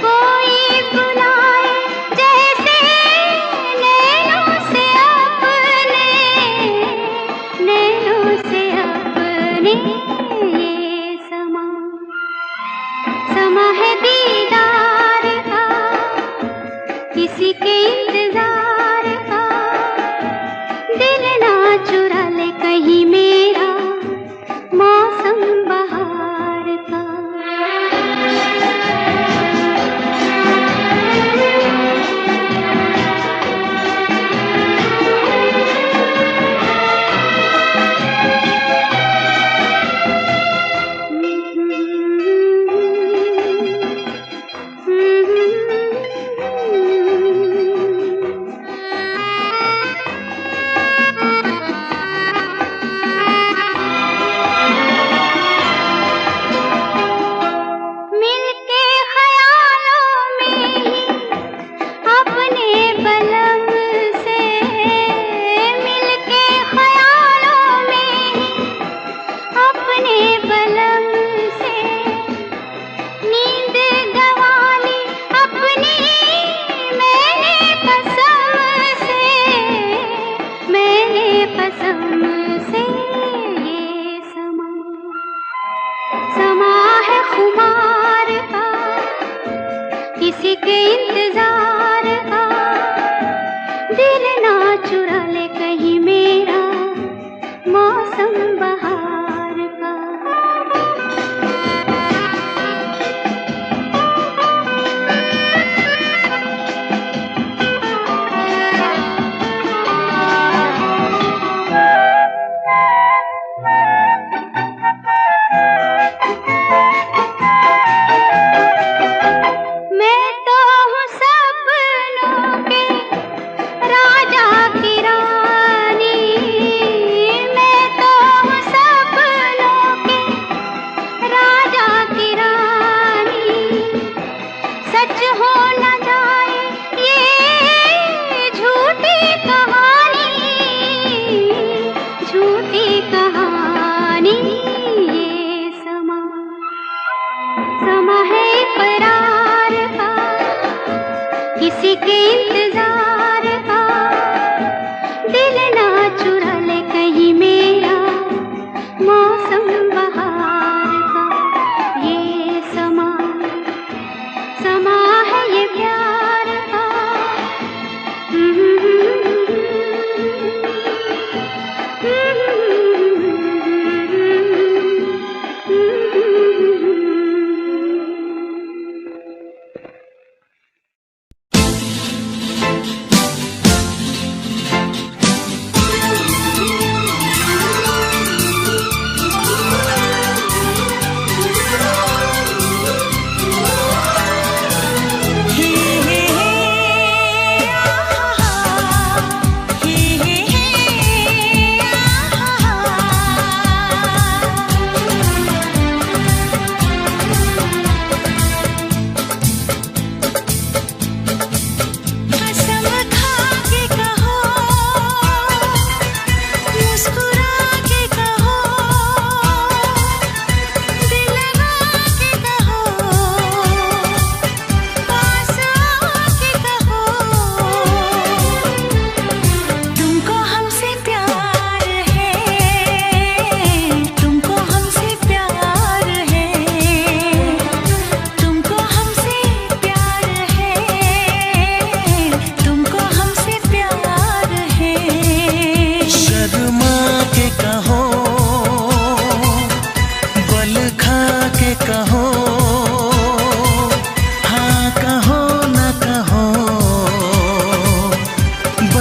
कोई बुलाए जैसे नैनों से अपने, नैनों से अपने। ये समा समा है दीदार का, किसी के इंतजार का, दिल ना चुरा ले कहीं मेरा मौसम बहार का। मिलके ख्यालों में ही अपने बलम से, मिलके ख्यालों में ही अपने बलम से, नींद गंवा ली अपनी मैंने कसम से, मैंने कसम से। ये समा समा है खुमार का, किसी के इंतजार का, दिल ना चुरा ले कहीं मेरा मौसम बहार का। मैं तो हूँ सपनों के राजा की रानी,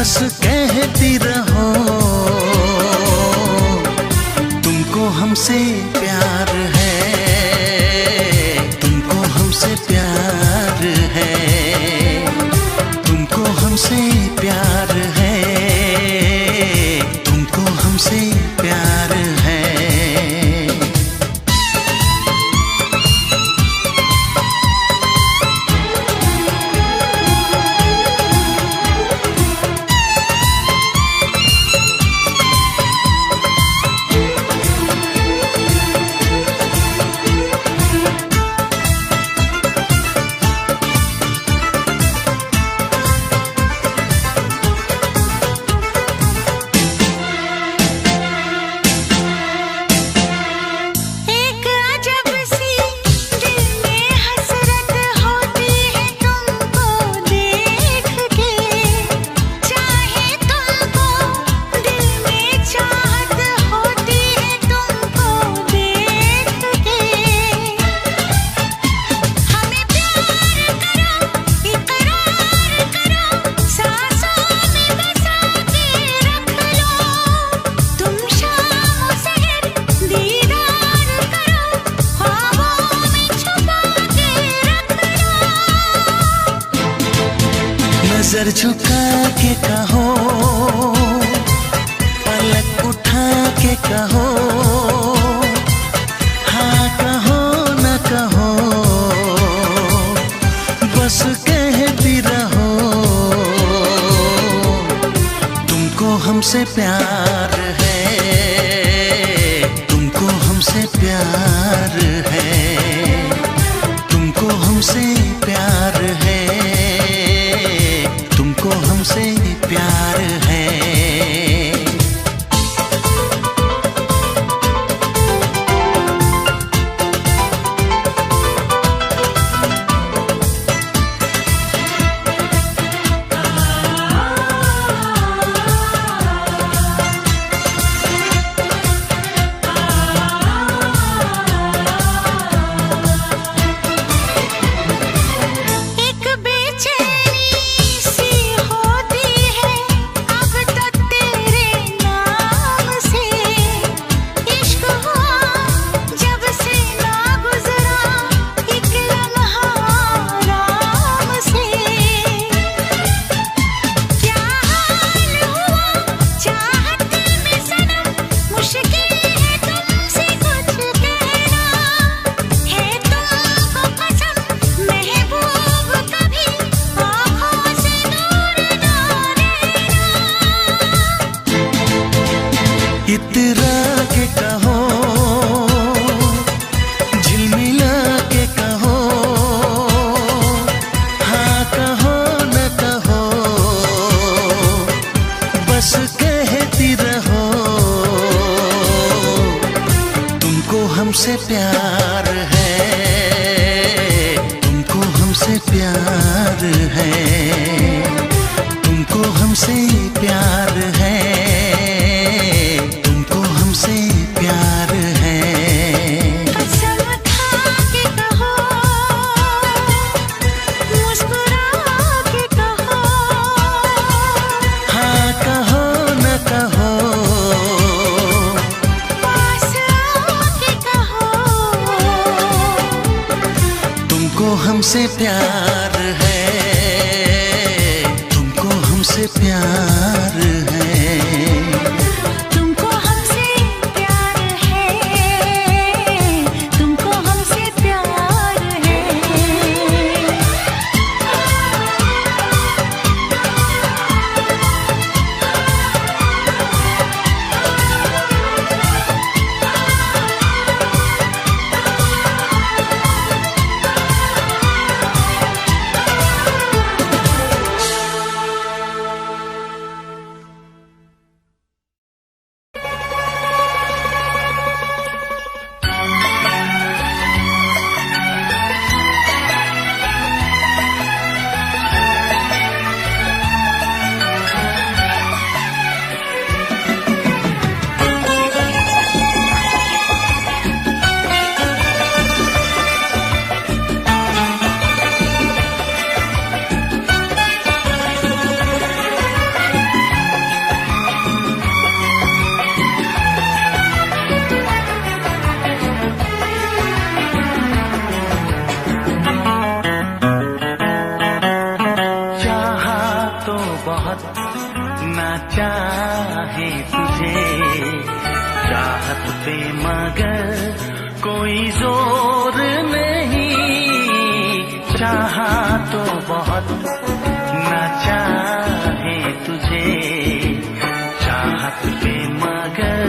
बस कहती रहो तुमको हमसे प्यार है, तुमको हमसे प्यार है, तुमको हमसे प्यार है, तुमको हमसे प्यार है। नजर झुका के कहो, पलक उठा के कहो, हाँ कहो न कहो, बस कहती रहो तुमको हमसे प्यार है, तुमको हमसे प्यार है, तुमको हमसे प्यार है, तुमको हमसे प्यार है। इतरा के कहो, झिलमिला के कहो, हाँ कहो न कहो, बस कहती रहो तुमको हमसे प्यार है, तुमको हमसे प्यार है, तुमको हमसे प्यार है, तुमको हमसे प्यार है। कसम खा के कहो, मुस्कुरा के कहो, हाँ कहो न कहो, पास आके कहो, तुमको हमसे प्यार है, तुमको हमसे प्यार है। तुमको हमसे प्यार है, तुमको हमसे प्यार है। बहुत ना चाहे तुझे, चाहत पे मगर कोई जोर नहीं, चाहा तो बहुत ना चाहे तुझे, चाहत पे मगर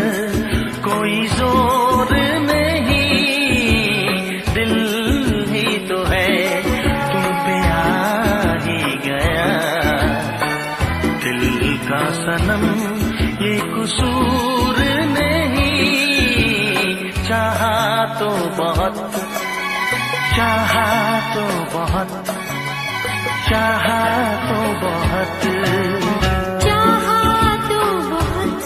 कोई जोर नहीं, दिल ही तो है तुम पे आ ही गया, दिल का सनम ये कसूर नहीं, चाहा तो बहुत, चाहा तो बहुत, चाहा तो बहुत, चाहा तो बहुत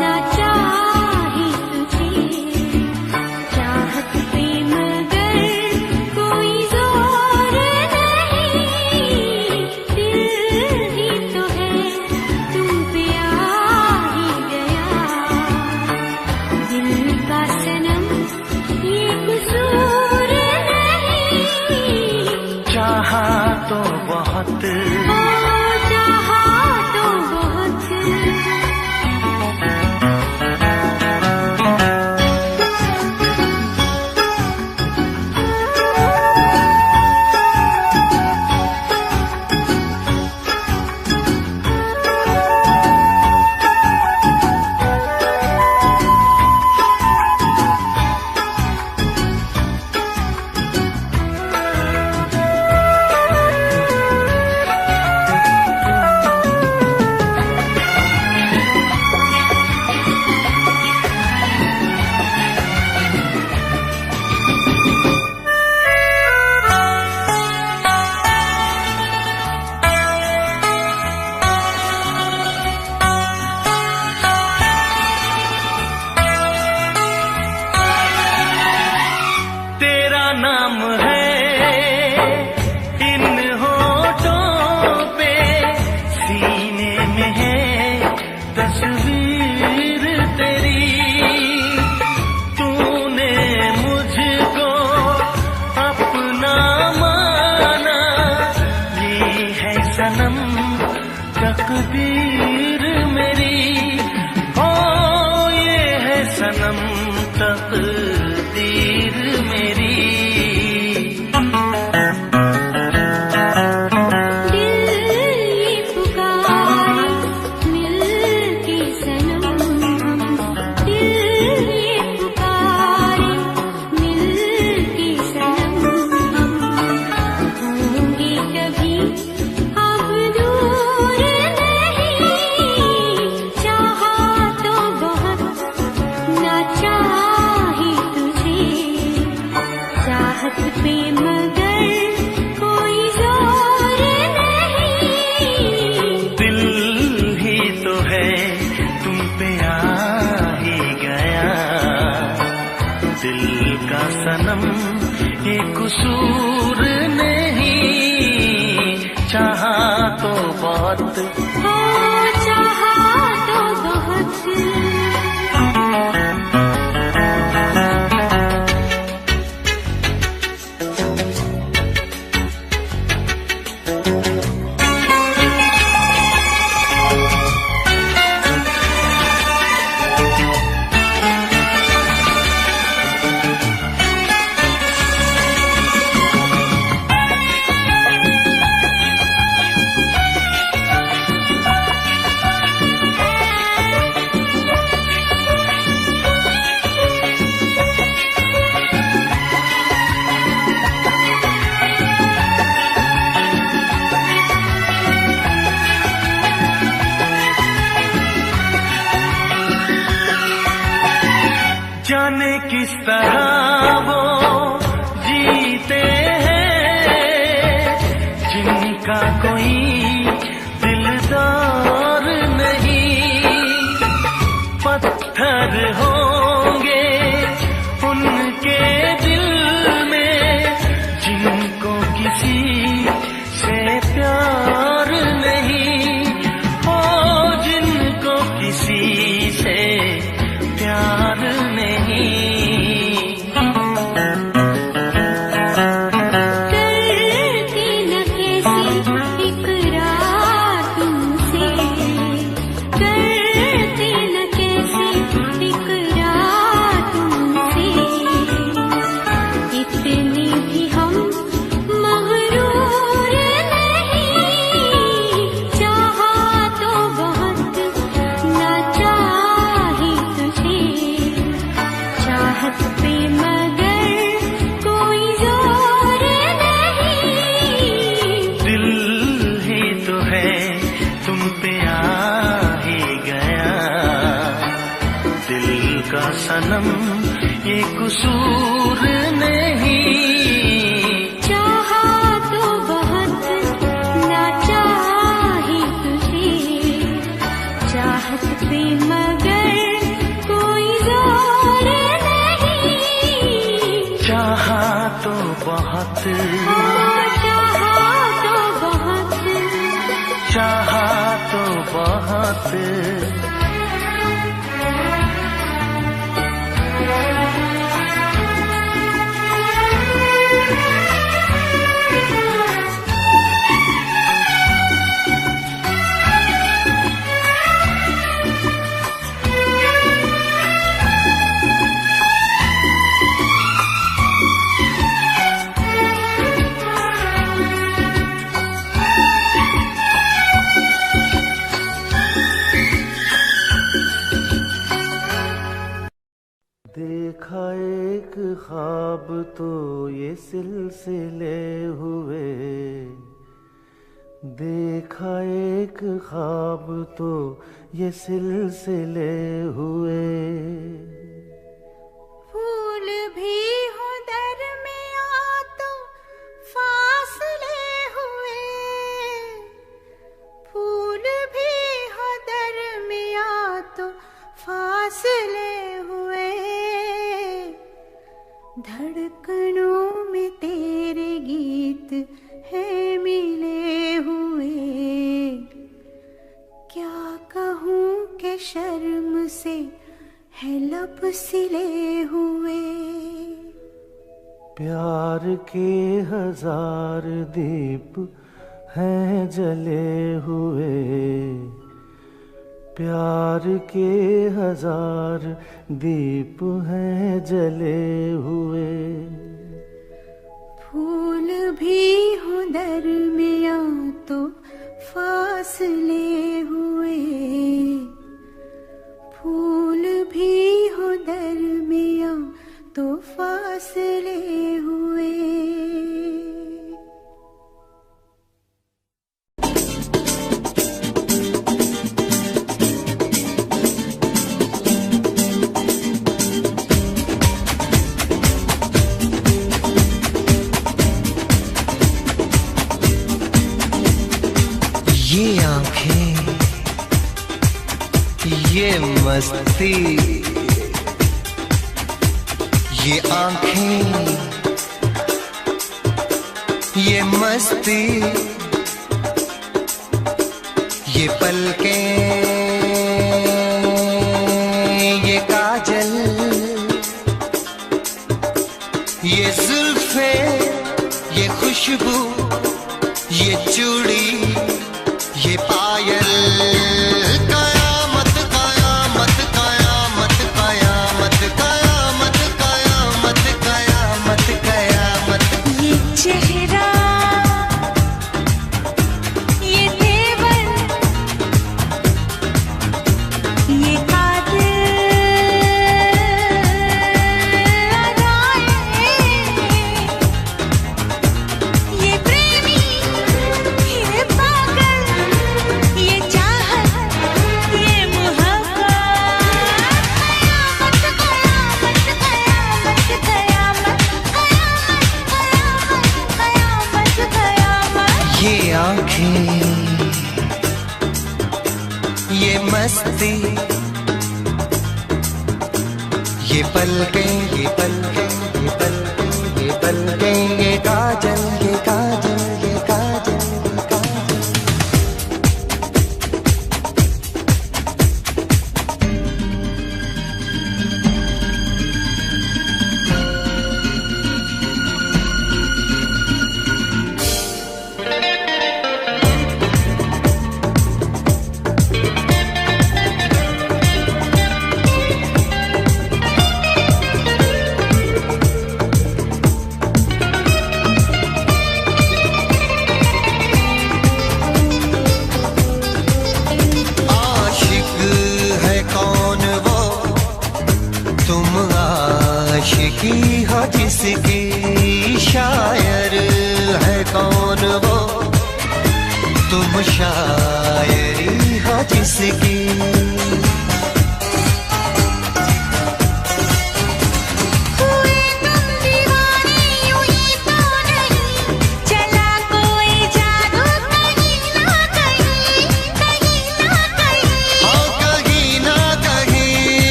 ना चाहे तुझे, चाहत पे मगर कोई जोर नहीं, दिल ही तो है तुम पे आ ही गया, दिल का सनम ये कसूर नहीं, चाहा तो बहुत, चाहा तो बहुत। तेरा नाम है इन होठों पे, सीने में है तस्वीर तेरी, तूने मुझको अपना माना, ये है सनम तकदीर मेरी, ओ ये है सनम तकदीर मेरी, दिल ये पुकारे मिल के सनम, दिल ये पुकारे मिल के सनम, होंगे कभी अब दूर नहीं, चाहा तो बहुत ना चाहे तुझे, चाहत पे मगर कोई जोर नहीं, दिल ही तो है तुम पे आ ही गया, दिल का सनम ये कसूर नहीं, चाहा तो बहुत, हो चाहा तो बहुत। जाने किस तरह वो जीते हैं जिनका कोई दिलदार नहीं, पत्थर होंगे उनके दिल में जिनको किसी से प्यार नहीं, ओ जिनको किसी से प्यार नहीं, सनम ये कसूर नहीं। चाहा तो बहुत ना चाही तुझे, चाहत पे मगर कोई जोर नहीं। चाहा तो बहुत, चाहा तो बहुत, चाहा तो बहुत। देखा एक ख्वाब तो ये सिलसिले हुए, देखा एक ख्वाब तो ये सिलसिले हुए। फूल भी हो दरमियां तो फासले हुए, फूल भी हो दरमियां तो फासले हुए। धड़कनों में तेरे गीत है मिले हुए। क्या कहूँ कि शर्म से है लब सिले हुए। प्यार के हजार दीप हैं जले हुए, प्यार के हजार दीप हैं जले हुए। फूल भी हो दरमियां तो फासले हुए, फूल भी हो दरमियां तो फासले हुए। ये आंखें, ये मस्ती, ये आंखें, ये मस्ती, ये पलकें, ये काजल, ये जुल्फें, ये खुशबू, ये चूड़ी, ये पायल। कयामत कयामत कयामत कयामत कयामत कयामत कयामत कयामत। ये चेहरा, ये तेवर, ये कातिल अदाएं, ये प्रेमी, ये पागल, ये चाहत, ये मोहब्बत। कयामत कयामत कयामत कयामत कयामत कयामत। ये आंखें, ये मस्ती, ये पलकें, ये पलकें, ये पलकें, ये पलकें, ये काजल, ये काजल, ये काजल, ये काजल। आशिकी हो जिसकी, शायर है कौन वो, तुम शायरी हो जिसकी।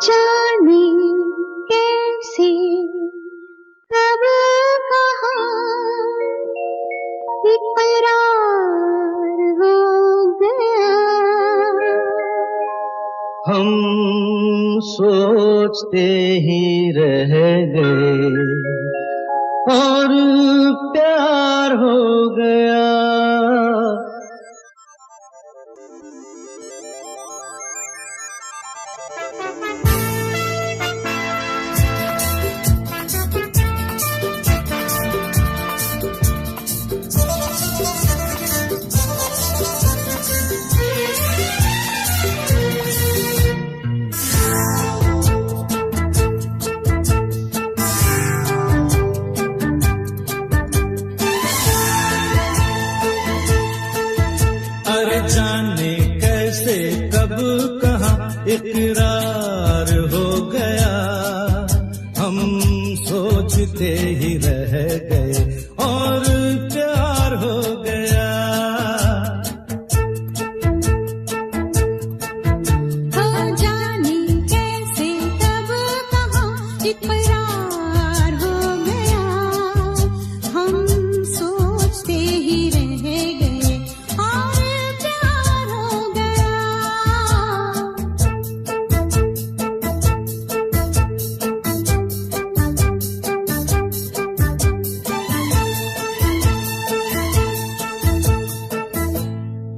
जाने कैसे कब कहाँ इकरार हो गया। हम सोचते ही रह गए और प्यार हो गया। अरे जाने कैसे कब कहाँ इकरार हो गया। हम सोचते ही रह गए और प्यार हो गया। हो जाने कैसे कब कहाँ इकरार हो गया। हम सोचते ही रह गए और प्यार हो गया।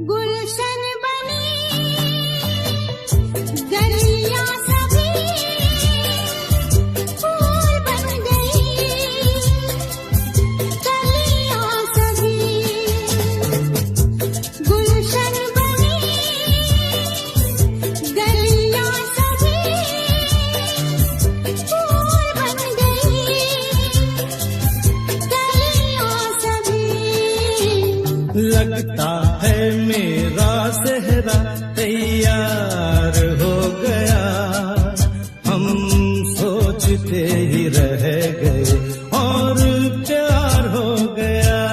गुलशन बनी गलियां सभी फूल बन गई। गलियां सभी गुलशन बनी गलियां सभी फूल बन गई। गलियां सभी लगता है मेरा सेहरा तैयार हो गया। हम सोचते ही रह गए और प्यार हो गया।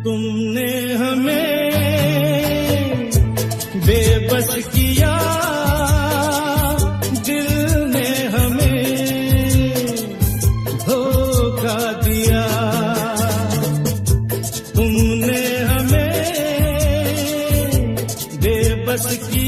तुमने हमें बेबस किया, दिल ने हमें धोखा दिया। तुमने हमें बेबस किया,